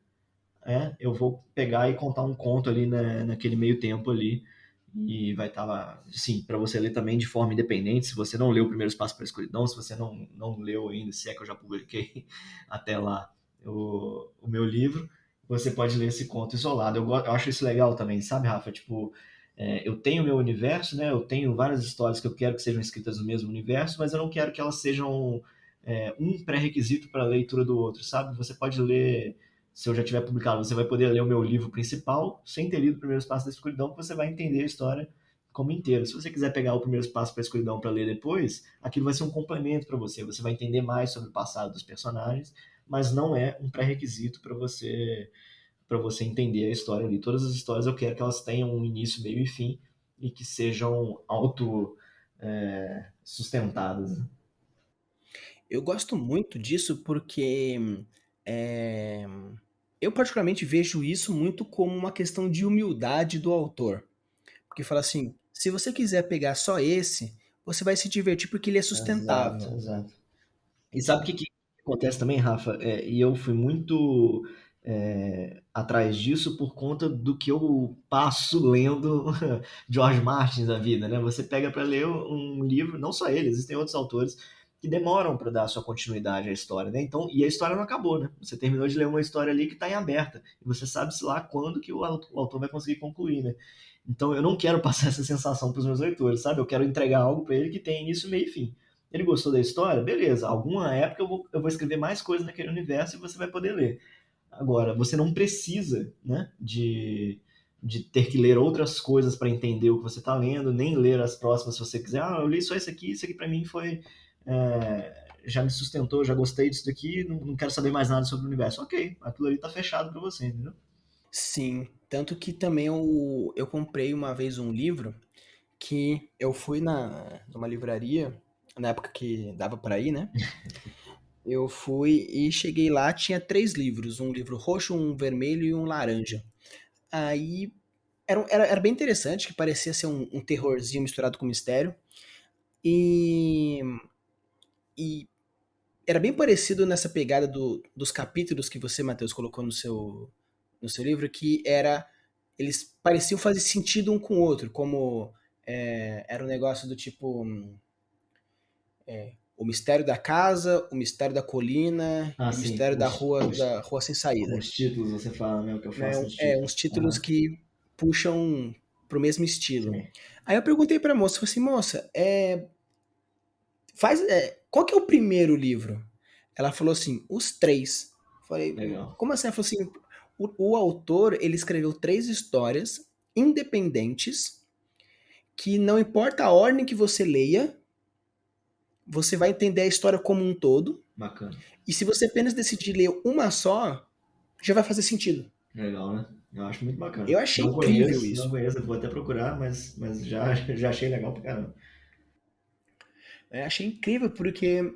eu vou pegar e contar um conto ali naquele meio tempo ali. E vai estar lá, sim, para você ler também de forma independente. Se você não leu o Primeiro Espaço para a Escuridão, se você não leu ainda, se é que eu já publiquei até lá o meu livro, você pode ler esse conto isolado. Eu acho isso legal também, sabe, Rafa? Tipo, eu tenho meu universo, né? Eu tenho várias histórias que eu quero que sejam escritas no mesmo universo, mas eu não quero que elas sejam um pré-requisito para a leitura do outro, sabe? Você pode ler, se eu já tiver publicado, você vai poder ler o meu livro principal sem ter lido o Primeiro Espaço da Escuridão, que você vai entender a história como inteiro. Se você quiser pegar o Primeiro Espaço para a Escuridão para ler depois, aquilo vai ser um complemento para você. Você vai entender mais sobre o passado dos personagens, mas não é um pré-requisito para você entender a história ali. Todas as histórias eu quero que elas tenham um início, meio e fim e que sejam auto sustentadas. Né? Eu gosto muito disso porque é, eu particularmente vejo isso muito como uma questão de humildade do autor. Porque fala assim, se você quiser pegar só esse, você vai se divertir porque ele é Exato, sustentável. exato. E sabe o que acontece também, Rafa? E eu fui muito atrás disso por conta do que eu passo lendo George Martin da vida, né? Você pega para ler um livro, não só ele, existem outros autores que demoram para dar a sua continuidade à história, né? Então, e a história não acabou, né? Você terminou de ler uma história ali que está em aberta e você sabe-se lá quando que o autor vai conseguir concluir, né? Então, eu não quero passar essa sensação para os meus leitores, sabe? Eu quero entregar algo para ele que tem início, meio e fim. Ele gostou da história? Beleza. Alguma época eu vou escrever mais coisas naquele universo e você vai poder ler. Agora, você não precisa, né, de ter que ler outras coisas para entender o que você está lendo, nem ler as próximas se você quiser. Ah, eu li só isso aqui para mim foi. Já me sustentou, já gostei disso daqui, não quero saber mais nada sobre o universo. Ok, aquilo ali está fechado para você, entendeu? Sim, tanto que também eu comprei uma vez um livro que eu fui numa livraria, na época que dava para ir, né? Eu fui e cheguei lá, tinha 3 livros, um livro roxo, um vermelho e um laranja. Aí era bem interessante, que parecia ser um terrorzinho misturado com mistério. E, e era bem parecido nessa pegada dos capítulos que você, Matheus, colocou no seu livro, que eles pareciam fazer sentido um com o outro, como era um negócio do tipo o mistério da casa, o mistério da colina Ah, e o sim. mistério da rua sem Com saída. os títulos você fala, né? O que eu Né? faço nos Uns títulos. títulos Aham. que puxam pro mesmo estilo. Sim. Aí eu perguntei pra moça, falei assim, moça, qual que é o primeiro livro? Ela falou assim, os 3. Falei, Legal. como assim? Ela falou assim, o autor, ele escreveu 3 histórias independentes que não importa a ordem que você leia, você vai entender a história como um todo. Bacana. E se você apenas decidir ler uma só, já vai fazer sentido. Legal, né? Eu acho muito bacana. Eu achei Não incrível conheço, não isso. conheço, eu vou até procurar, mas já achei legal pra caramba. Eu achei incrível porque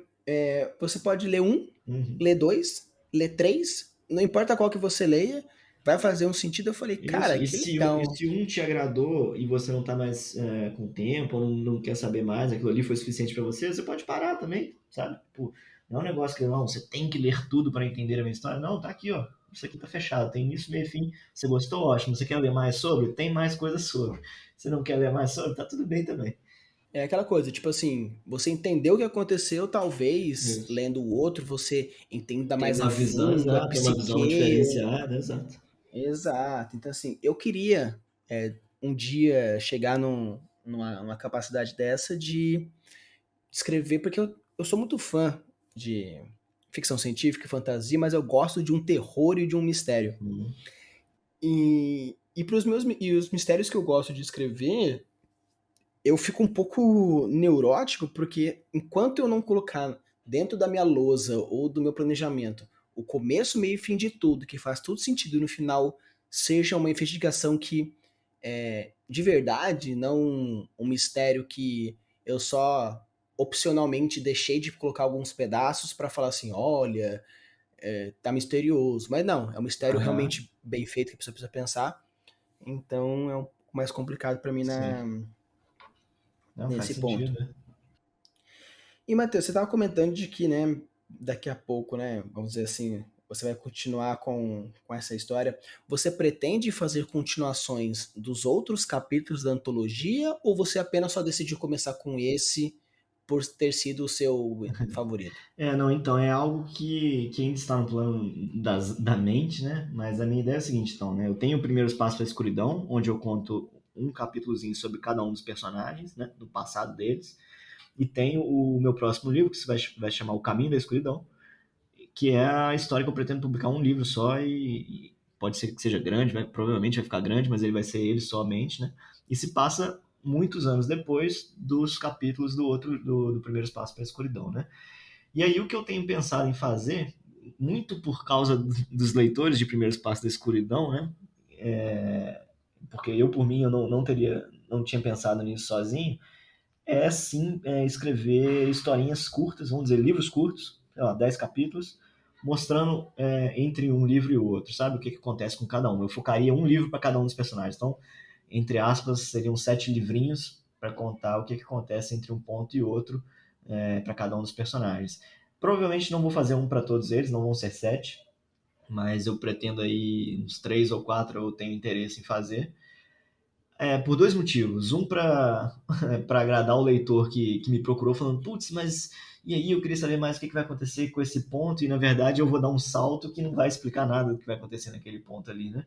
você pode ler um, Uhum. ler dois, ler três, não importa qual que você leia, vai fazer um sentido. Eu falei, Isso, cara, e que se legal. se um te agradou e você não tá mais com tempo, ou não quer saber mais, aquilo ali foi suficiente pra você, você pode parar também, sabe? Tipo, Não é um negócio que não, você tem que ler tudo para entender a minha história. Não, tá aqui, ó. Isso aqui tá fechado, tem início, meio e fim. Você gostou? Ótimo. Você quer ler mais sobre? Tem mais coisas sobre. Você não quer ler mais sobre? Tá tudo bem também. É aquela coisa, tipo assim, você entendeu o que aconteceu, talvez, Isso. lendo o outro, você entenda Tem mais a uma visão, fundo a exato, tem uma visão psique. diferenciada, exato. Exato. Então, assim, eu queria um dia chegar numa capacidade dessa de escrever, porque eu sou muito fã de ficção científica e fantasia, mas eu gosto de um terror e de um mistério. Hum. E os mistérios que eu gosto de escrever, eu fico um pouco neurótico, porque enquanto eu não colocar dentro da minha lousa ou do meu planejamento o começo, meio e fim de tudo, que faz tudo sentido e no final seja uma investigação que de verdade, não um mistério que eu só opcionalmente deixei de colocar alguns pedaços para falar assim, olha, tá misterioso. Mas não, é um mistério Aham, realmente bem feito que a pessoa precisa pensar. Então é um pouco mais complicado para mim sim. Não, faz nesse sentido, ponto. né? E, Matheus, você estava comentando de que, né, daqui a pouco, né, vamos dizer assim, você vai continuar com essa história. Você pretende fazer continuações dos outros capítulos da antologia ou você apenas só decidiu começar com esse por ter sido o seu favorito? Não, então, é algo que ainda está no plano da mente, né? Mas a minha ideia é a seguinte, então, né? Eu tenho o primeiro espaço para a escuridão, onde eu conto um capítulozinho sobre cada um dos personagens, né? Do passado deles. E tenho o meu próximo livro, que se vai chamar O Caminho da Escuridão, que é a história que eu pretendo publicar um livro só e pode ser que seja grande, provavelmente vai ficar grande, mas ele vai ser ele somente, né? E se passa muitos anos depois dos capítulos do primeiro espaço para a escuridão, né? E aí o que eu tenho pensado em fazer, muito por causa dos leitores de Primeiro Espaço da Escuridão, né? Porque eu por mim eu não tinha pensado nisso sozinho, é sim escrever historinhas curtas, vamos dizer livros curtos, sei lá, 10 capítulos, mostrando entre um livro e o outro, sabe o que acontece com cada um. Eu focaria um livro para cada um dos personagens, então entre aspas seriam 7 livrinhos para contar o que acontece entre um ponto e outro para cada um dos personagens. Provavelmente não vou fazer um para todos eles, não vão ser 7, mas eu pretendo aí uns 3 ou 4 eu tenho interesse em fazer. Por dois motivos. Um, para para agradar o leitor que me procurou, falando, putz, mas e aí eu queria saber mais o que vai acontecer com esse ponto, e na verdade eu vou dar um salto que não vai explicar nada do que vai acontecer naquele ponto ali, né?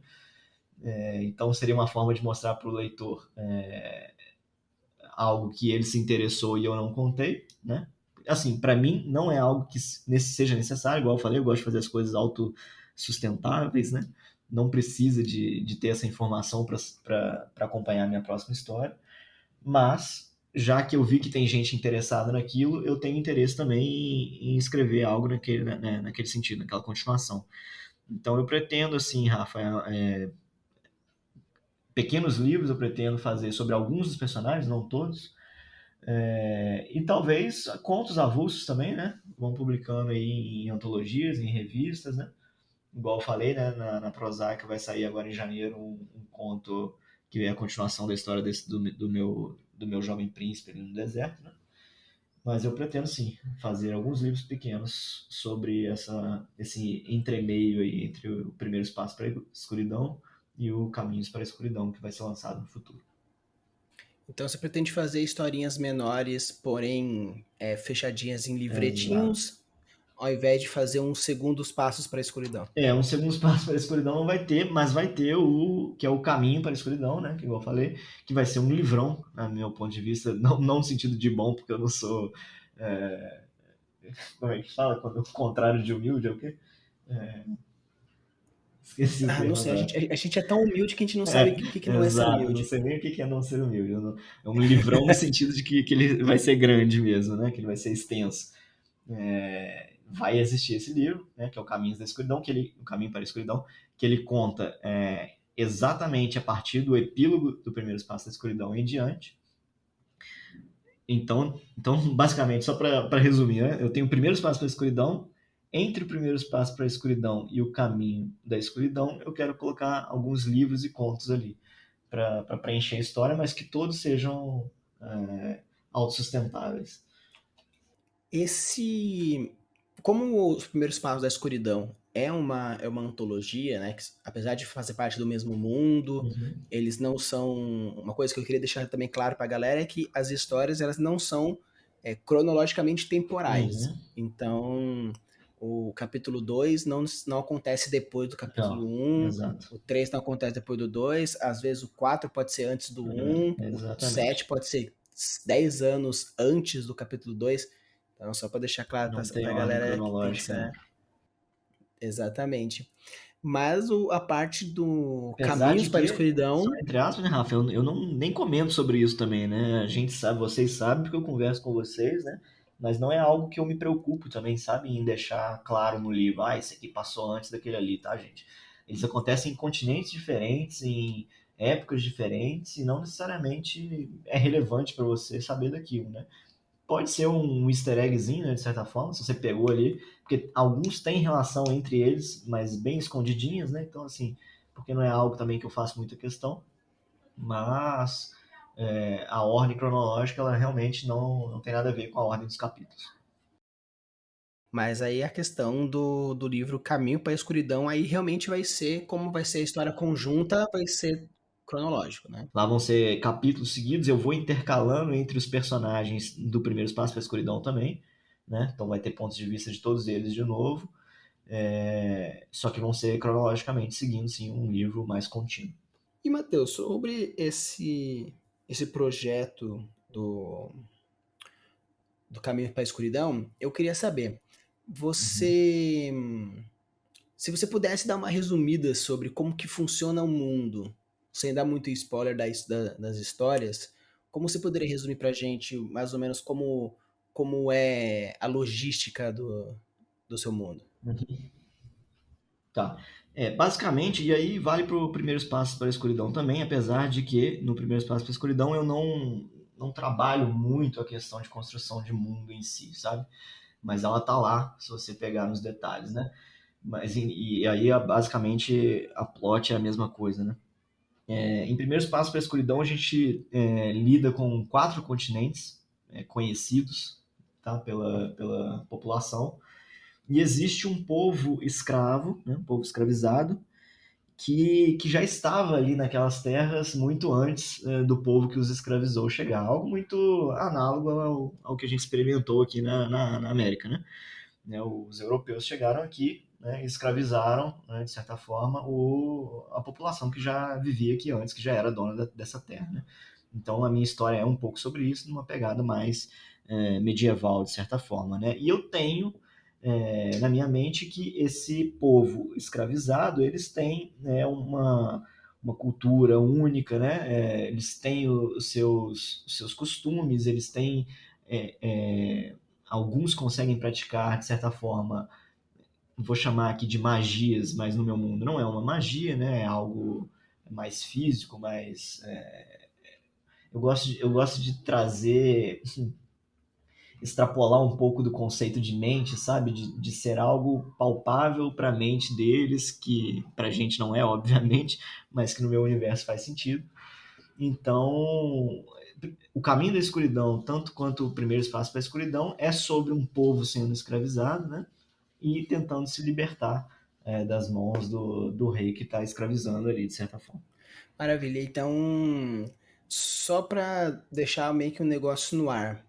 Então seria uma forma de mostrar para o leitor algo que ele se interessou e eu não contei, né? Assim, para mim não é algo que seja necessário, igual eu falei, eu gosto de fazer as coisas autossustentáveis, né? Não precisa de ter essa informação para acompanhar a minha próxima história, mas já que eu vi que tem gente interessada naquilo, eu tenho interesse também em escrever algo naquele sentido, naquela continuação. Então eu pretendo, assim, Rafa, pequenos livros eu pretendo fazer sobre alguns dos personagens, não todos, e talvez contos avulsos também, né? Vão publicando aí em antologias, em revistas, né? Igual eu falei, né? Na Prosaica vai sair agora em janeiro um conto que é a continuação da história do meu jovem príncipe ali no deserto, né? Mas eu pretendo sim fazer alguns livros pequenos sobre esse entremeio aí entre o primeiro espaço para a escuridão e o Caminhos para a Escuridão, que vai ser lançado no futuro. Então você pretende fazer historinhas menores, porém fechadinhas em Exato. livretinhos, ao invés de fazer uns segundos passos para a escuridão. Um segundo espaço para a escuridão não vai ter, mas vai ter o que é o caminho para a escuridão, né? Que igual eu falei, que vai ser um livrão, no meu ponto de vista, não no sentido de bom, porque eu não sou. é, Como é que fala? Quando o contrário de humilde é o quê? É, Esqueci o Ah, não termo sei, a agora. gente, a gente é tão humilde que a gente não sabe É, o que não é ser exato, não humilde. sei nem o que é não ser humilde. É um livrão no sentido de que ele vai ser grande mesmo, né? Que ele vai ser extenso. Vai existir esse livro, né? Que é o Caminhos da Escuridão, o Caminho para a Escuridão, que ele conta exatamente a partir do epílogo do Primeiro Espaço da Escuridão em diante. Então basicamente, só para resumir, né? Eu tenho o primeiro espaço para a escuridão. Entre o primeiro espaço para a escuridão e o caminho da escuridão, eu quero colocar alguns livros e contos ali para preencher a história, mas que todos sejam autossustentáveis. Esse. como Os Primeiros Passos da Escuridão é uma antologia, né, que apesar de fazer parte do mesmo mundo, Uhum. eles não são uma coisa que eu queria deixar também claro pra galera é que as histórias elas não são, cronologicamente temporais. Uhum. Então, o capítulo 2 não acontece depois do capítulo Então, um, exato. o 3 não acontece depois do 2, às vezes o 4 pode ser antes do um, o 7 Exatamente. pode ser 10 anos antes do capítulo 2. Então, só para deixar claro Não tem pra ordem galera que tem cronológica, né? essa. Exatamente. Mas a parte do Apesar Caminhos de para a que, só Escuridão. entre aspas, né, Rafa, eu não, nem comento sobre isso também, né? A gente sabe, vocês sabem, porque eu converso com vocês, né? Mas não é algo que eu me preocupo também, sabe? Em deixar claro no livro, ah, esse aqui passou antes daquele ali, tá, gente? Eles acontecem em continentes diferentes, em épocas diferentes, e não necessariamente é relevante para você saber daquilo, né? Pode ser um easter eggzinho, né, de certa forma, se você pegou ali, porque alguns têm relação entre eles, mas bem escondidinhas, né? Então, assim, porque não é algo também que eu faço muita questão, mas a ordem cronológica, ela realmente não tem nada a ver com a ordem dos capítulos. Mas aí a questão do livro Caminho para a Escuridão, aí realmente vai ser, como vai ser a história conjunta, vai ser cronológico, né? Lá vão ser capítulos seguidos, eu vou intercalando entre os personagens do Primeiro Espaço para a Escuridão também, né? Então vai ter pontos de vista de todos eles de novo, só que vão ser cronologicamente seguindo, sim, um livro mais contínuo. E, Matheus, sobre esse projeto do Caminho para a Escuridão, eu queria saber, Uhum. você, se você pudesse dar uma resumida sobre como que funciona o mundo, sem dar muito spoiler das histórias, como você poderia resumir pra gente mais ou menos como é a logística do seu mundo? Uhum. Tá. Basicamente, e aí vale para o Primeiro Espaço para a Escuridão também, apesar de que no Primeiro Espaço para a Escuridão eu não trabalho muito a questão de construção de mundo em si, sabe? Mas ela tá lá, se você pegar nos detalhes, né? Mas e aí basicamente a plot é a mesma coisa, né? Em Primeiro Espaço para a Escuridão a gente lida com 4 continentes conhecidos, tá? Pela população. E existe um povo escravo, né? Um povo escravizado, que já estava ali naquelas terras muito antes do povo que os escravizou chegar. Algo muito análogo ao que a gente experimentou aqui na América, né? Os europeus chegaram aqui, né, e escravizaram, né, de certa forma, a população que já vivia aqui antes, que já era dona dessa terra. Né? Então a minha história é um pouco sobre isso, numa pegada mais medieval, de certa forma. Né? E eu tenho na minha mente que esse povo escravizado, eles têm uma cultura única, né? Eles têm os seus costumes, eles têm alguns conseguem praticar de certa forma, vou chamar aqui de magias, mas no meu mundo não é uma magia, né? É algo mais físico, mais eu gosto de trazer extrapolar um pouco do conceito de mente, sabe? De ser algo palpável para a mente deles, que para a gente não é, obviamente, mas que no meu universo faz sentido. Então, o caminho da escuridão, tanto quanto o primeiro espaço para a escuridão, é sobre um povo sendo escravizado, né? E tentando se libertar das mãos do rei que está escravizando ali, de certa forma. Maravilha. Então, só para deixar meio que um negócio no ar.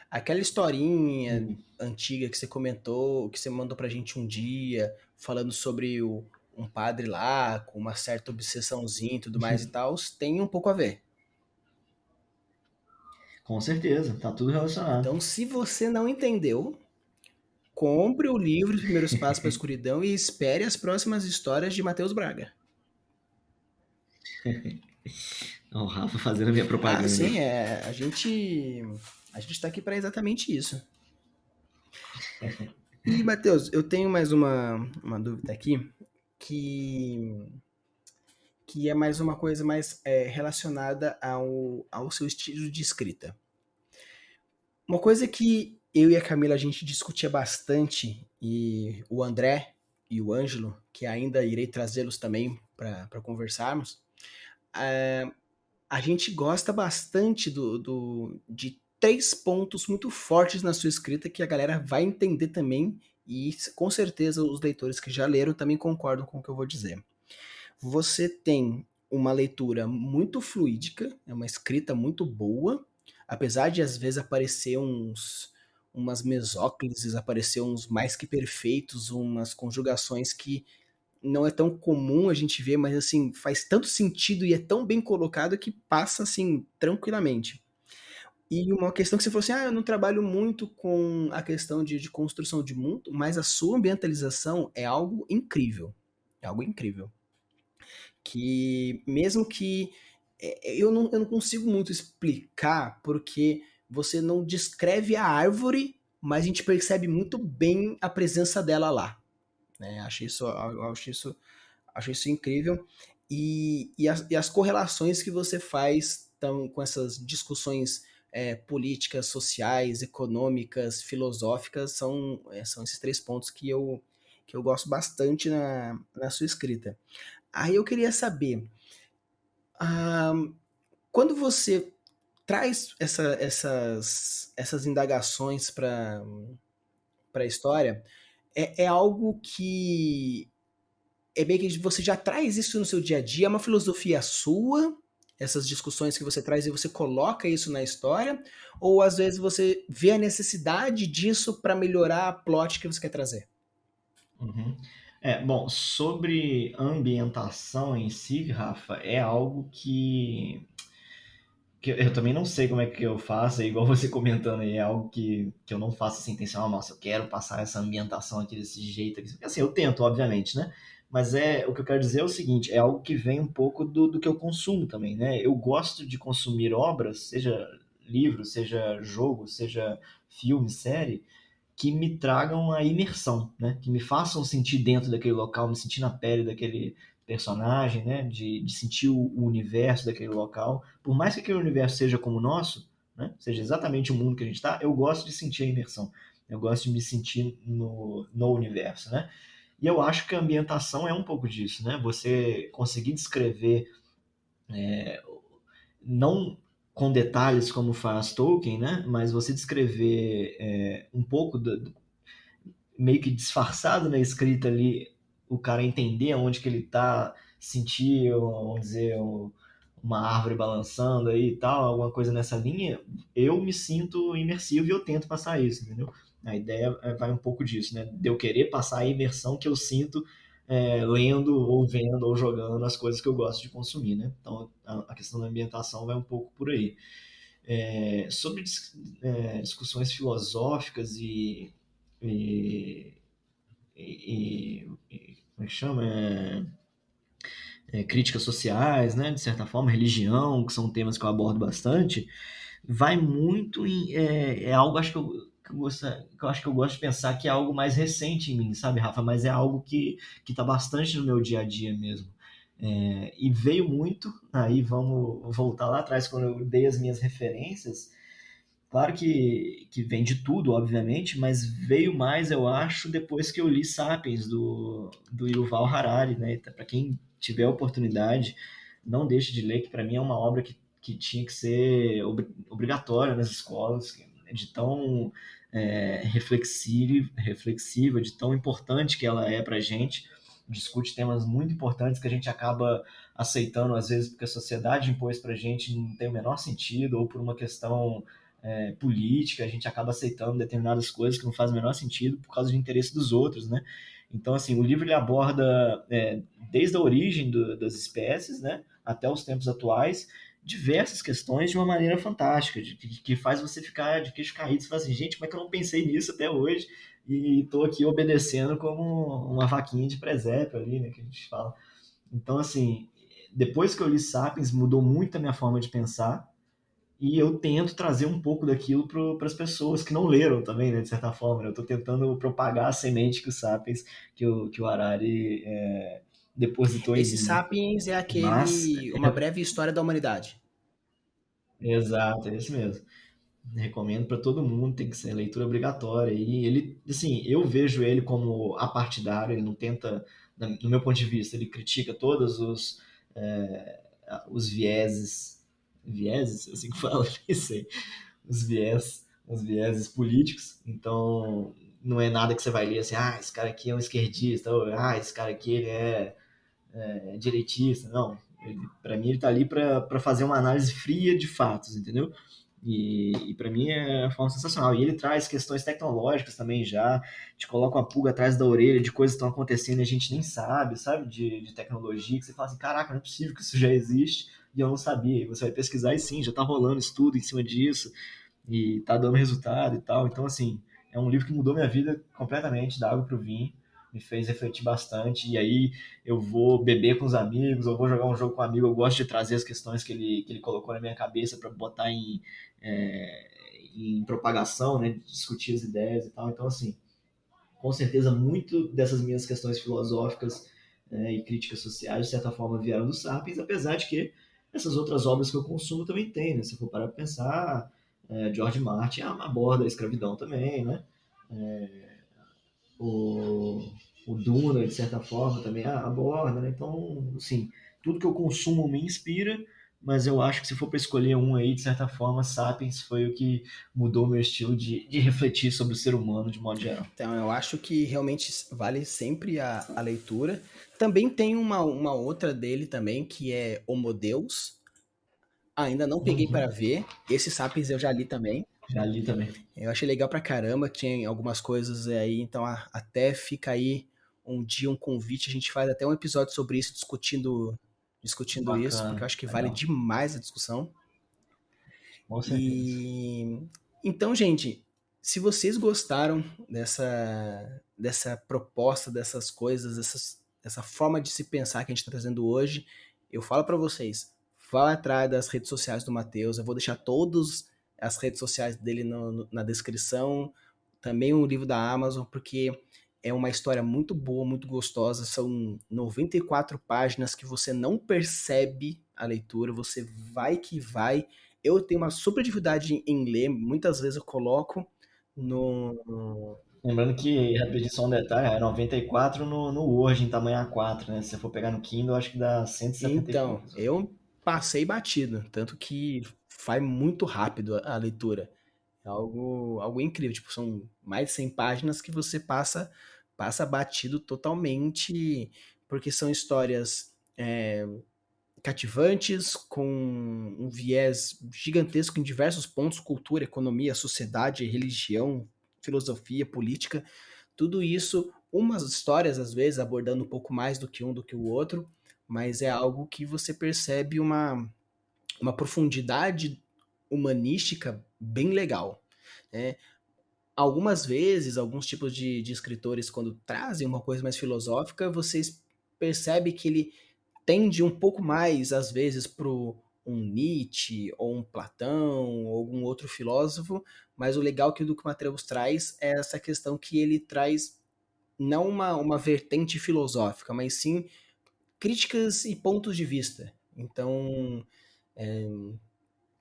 Aquela historinha Hum. antiga que você comentou, que você mandou pra gente um dia, falando sobre um padre lá, com uma certa obsessãozinha e tudo mais e tal, tem um pouco a ver. Com certeza, tá tudo relacionado. Então, se você não entendeu, compre o livro Primeiros Passos para a Escuridão e espere as próximas histórias de Matheus Braga. Ó, o Rafa fazendo a minha Ah, propaganda sim, aqui. a gente tá aqui para exatamente isso. E, Matheus, eu tenho mais uma dúvida aqui, que, que é mais uma coisa mais relacionada ao seu estilo de escrita. Uma coisa que eu e a Camila a gente discutia bastante, e o André e o Ângelo, que ainda irei trazê-los também para conversarmos, a gente gosta bastante de três pontos muito fortes na sua escrita que a galera vai entender também e com certeza os leitores que já leram também concordam com o que eu vou dizer. Você tem uma leitura muito fluídica, é uma escrita muito boa, apesar de às vezes aparecer umas mesóclises, aparecer uns mais que perfeitos, umas conjugações que não é tão comum a gente ver, mas assim, faz tanto sentido e é tão bem colocado que passa assim tranquilamente. E uma questão que você falou assim, eu não trabalho muito com a questão de construção de mundo, mas a sua ambientalização é algo incrível. É algo incrível. Que mesmo que eu não consigo muito explicar porque você não descreve a árvore, mas a gente percebe muito bem a presença dela lá, né? Acho isso incrível. E as correlações que você faz com essas discussões políticas, sociais, econômicas, filosóficas, são esses três pontos que eu gosto bastante na sua escrita. Aí eu queria saber, ah, quando você traz essas indagações para a história, é algo que é meio que você já traz isso no seu dia a dia, é uma filosofia sua, essas discussões que você traz e você coloca isso na história, ou às vezes você vê a necessidade disso para melhorar a plot que você quer trazer? Uhum. Bom, sobre ambientação em si, Rafa, é algo que eu também não sei como é que eu faço, é igual você comentando aí, é algo que eu não faço assim, intencional, nossa, eu quero passar essa ambientação aqui desse jeito aqui. Assim, eu tento, obviamente, né? Mas o que eu quero dizer é o seguinte, é algo que vem um pouco do que eu consumo também, né? Eu gosto de consumir obras, seja livro, seja jogo, seja filme, série, que me tragam a imersão, né? Que me façam sentir dentro daquele local, me sentir na pele daquele personagem, né? De sentir o universo daquele local. Por mais que aquele universo seja como o nosso, né? Seja exatamente o mundo que a gente está, eu gosto de sentir a imersão. Eu gosto de me sentir no universo, né? E eu acho que a ambientação é um pouco disso, né? Você conseguir descrever não com detalhes como faz Tolkien, né? Mas você descrever um pouco meio que disfarçado na escrita ali, o cara entender aonde que ele tá, sentir, vamos dizer, uma árvore balançando aí e tal, alguma coisa nessa linha, eu me sinto imersivo e eu tento passar isso, entendeu? A ideia vai um pouco disso, né? De eu querer passar a imersão que eu sinto lendo ou vendo ou jogando as coisas que eu gosto de consumir, né? Então a questão da ambientação vai um pouco por aí. Sobre discussões filosóficas e, como é que chama? Críticas sociais, né? De certa forma, religião, que são temas que eu abordo bastante, vai muito em. É algo acho que eu acho que eu gosto de pensar que é algo mais recente em mim, sabe, Rafa? Mas é algo que está bastante no meu dia a dia mesmo. E veio muito, aí vamos voltar lá atrás, quando eu dei as minhas referências. Claro que vem de tudo, obviamente, mas veio mais, eu acho, depois que eu li Sapiens, do Yuval Harari, né? Para quem tiver a oportunidade, não deixe de ler, que para mim é uma obra que tinha que ser obrigatória nas escolas, de tão reflexiva, de tão importante que ela é para a gente. Discute temas muito importantes que a gente acaba aceitando, às vezes, porque a sociedade impôs para a gente não tem o menor sentido, ou por uma questão política, a gente acaba aceitando determinadas coisas que não fazem o menor sentido por causa de interesse dos outros, né? Então, assim, o livro ele aborda desde a origem das espécies, né, até os tempos atuais, diversas questões de uma maneira fantástica, que faz você ficar de queixo caído e falar assim, gente, como é que eu não pensei nisso até hoje? E estou aqui obedecendo como uma vaquinha de presépio ali, né, que a gente fala. Então, assim, depois que eu li Sapiens, mudou muito a minha forma de pensar, e eu tento trazer um pouco daquilo para as pessoas que não leram também, né, de certa forma. Né? Eu estou tentando propagar a semente que o Sapiens, que o Harari depositou em Esse mim, né? Sapiens é Mas, aquele Uma Breve História da Humanidade. exato, é isso mesmo. Recomendo para todo mundo, tem que ser leitura obrigatória. E ele, assim, eu vejo ele como apartidário, ele não tenta, no meu ponto de vista, ele critica todos é, os vieses, assim que fala, nem sei, os vieses políticos. Então, não é nada que você vai ler assim, esse cara aqui é um esquerdista, ou esse cara aqui ele é direitista. Não, para mim ele tá ali para fazer uma análise fria de fatos, entendeu? E para mim é uma forma sensacional. E ele traz questões tecnológicas também já, te coloca uma pulga atrás da orelha de coisas que estão acontecendo e a gente nem sabe, sabe? De tecnologia, que você fala assim, caraca, não é possível que isso já existe e eu não sabia. E você vai pesquisar e sim, já tá rolando estudo em cima disso e tá dando resultado e tal. Então, assim, é um livro que mudou minha vida completamente, da água pro vinho, me fez refletir bastante. E aí eu vou beber com os amigos, eu vou jogar um jogo com um amigo, eu gosto de trazer as questões que ele colocou na minha cabeça para botar é, em propagação, né, discutir as ideias e tal. Então, assim, com certeza, muito dessas minhas questões filosóficas e críticas sociais, de certa forma, vieram do Sapiens, apesar de que essas outras obras que eu consumo também tem, né? Se for parar para pensar, George Martin aborda a escravidão também, né? O, o Duna, de certa forma, também aborda, né? Então, assim, tudo que eu consumo me inspira, mas eu acho que se for para escolher um aí, de certa forma, Sapiens foi o que mudou meu estilo de refletir sobre o ser humano de modo geral. Então, eu acho que realmente vale sempre a leitura. Também tem uma outra dele também, que é Homo Deus. Ainda não peguei para ver. Esse Sapiens eu já li também. Já li também. Eu achei legal pra caramba, tinha algumas coisas aí, então até fica aí um dia um convite, a gente faz até um episódio sobre isso, discutindo isso, porque eu Bacana, acho que vale legal. demais a discussão. Com certeza. E então, gente, se vocês gostaram dessa proposta, dessas coisas, dessa forma de se pensar que a gente está trazendo hoje, eu falo para vocês, vá atrás das redes sociais do Matheus, eu vou deixar todas as redes sociais dele na descrição, também o livro da Amazon, porque é uma história muito boa, muito gostosa, são 94 páginas que você não percebe a leitura, você vai que vai. Eu tenho uma super dificuldade em ler, muitas vezes eu coloco no. Lembrando que, rapidinho, só um detalhe, é 94 no Word, em tamanho A4, né? Se você for pegar no Kindle, acho que dá 170 e Então, poucos. eu passei batido, tanto que vai muito rápido a leitura. É algo incrível, tipo, são mais de 100 páginas que você passa batido totalmente, porque são histórias cativantes, com um viés gigantesco em diversos pontos, cultura, economia, sociedade, religião, filosofia, política, tudo isso, umas histórias às vezes abordando um pouco mais do que um do que o outro, mas é algo que você percebe uma profundidade humanística bem legal, né? Algumas vezes, alguns tipos de escritores, quando trazem uma coisa mais filosófica, vocês percebem que ele tende um pouco mais, às vezes, para um Nietzsche, ou um Platão, ou algum outro filósofo, mas o legal que o que o Mateus traz é essa questão que ele traz não uma vertente filosófica, mas sim críticas e pontos de vista. Então,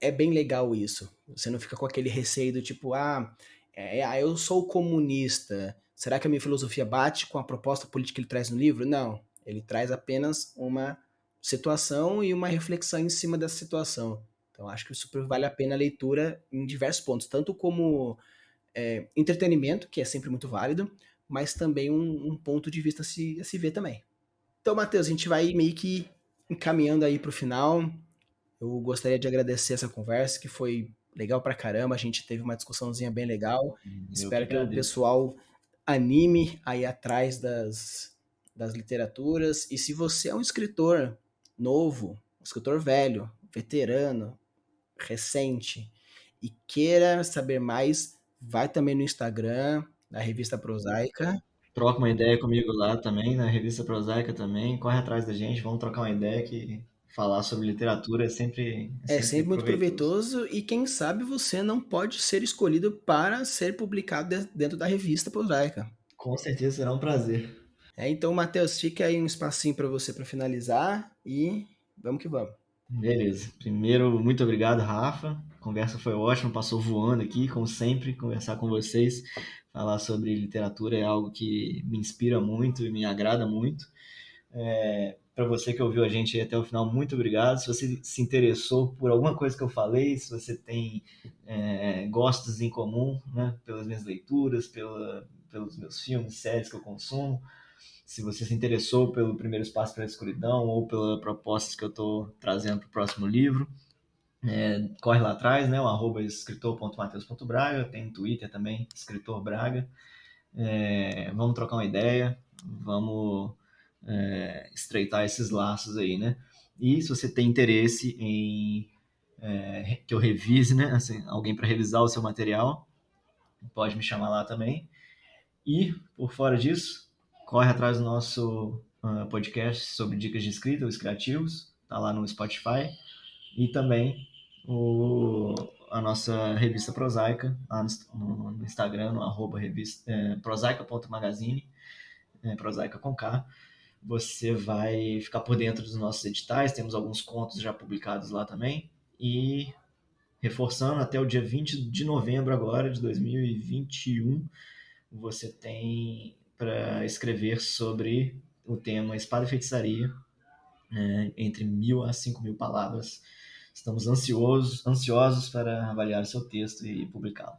é bem legal isso. Você não fica com aquele receio do tipo, eu sou comunista. Será que a minha filosofia bate com a proposta política que ele traz no livro? Não. Ele traz apenas uma situação e uma reflexão em cima dessa situação. Então, acho que super vale a pena a leitura em diversos pontos, tanto como entretenimento, que é sempre muito válido, mas também um ponto de vista a se ver também. Então, Matheus, a gente vai meio que encaminhando aí para o final. Eu gostaria de agradecer essa conversa, que foi legal pra caramba. A gente teve uma discussãozinha bem legal. Eu que Espero que o agradeço. pessoal anime aí atrás das literaturas. E se você é um escritor novo, um escritor velho, veterano, recente, e queira saber mais, vai também no Instagram, da Revista Prosaica. Troca uma ideia comigo lá também, na Revista Prosaica também. Corre atrás da gente, vamos trocar uma ideia que falar sobre literatura é É sempre sempre muito proveitoso. proveitoso e quem sabe você não pode ser escolhido para ser publicado dentro da revista Prosaica. Com certeza será um prazer. Então, Matheus, fica aí um espacinho para você para finalizar e vamos que vamos. Beleza. Primeiro, muito obrigado, Rafa. A conversa foi ótima, passou voando aqui, como sempre, conversar com vocês, falar sobre literatura é algo que me inspira muito e me agrada muito. Para você que ouviu a gente até o final, muito obrigado. Se você se interessou por alguma coisa que eu falei, se você tem gostos em comum, né, pelas minhas leituras, pelos meus filmes, séries que eu consumo. Se você se interessou pelo Primeiro Passo para a Escuridão ou pelas propostas que eu estou trazendo para o próximo livro, corre lá atrás, né? O @escritor.mateus.braga, tem Twitter também, Escritor Braga. Vamos trocar uma ideia, vamos estreitar esses laços aí, né? E se você tem interesse em que eu revise, né? Assim, alguém para revisar o seu material, pode me chamar lá também. E, por fora disso, corre atrás do nosso podcast sobre dicas de escrita, os criativos, tá lá no Spotify. E também a nossa revista Prosaica, lá no Instagram, no @prosaica.magazine, Prosaica com K. Você vai ficar por dentro dos nossos editais, temos alguns contos já publicados lá também. E reforçando, até o dia 20 de novembro agora, de 2021, você tem para escrever sobre o tema Espada e Feitiçaria, entre 1.000 a 5.000 palavras. Estamos ansiosos para avaliar o seu texto e publicá-lo.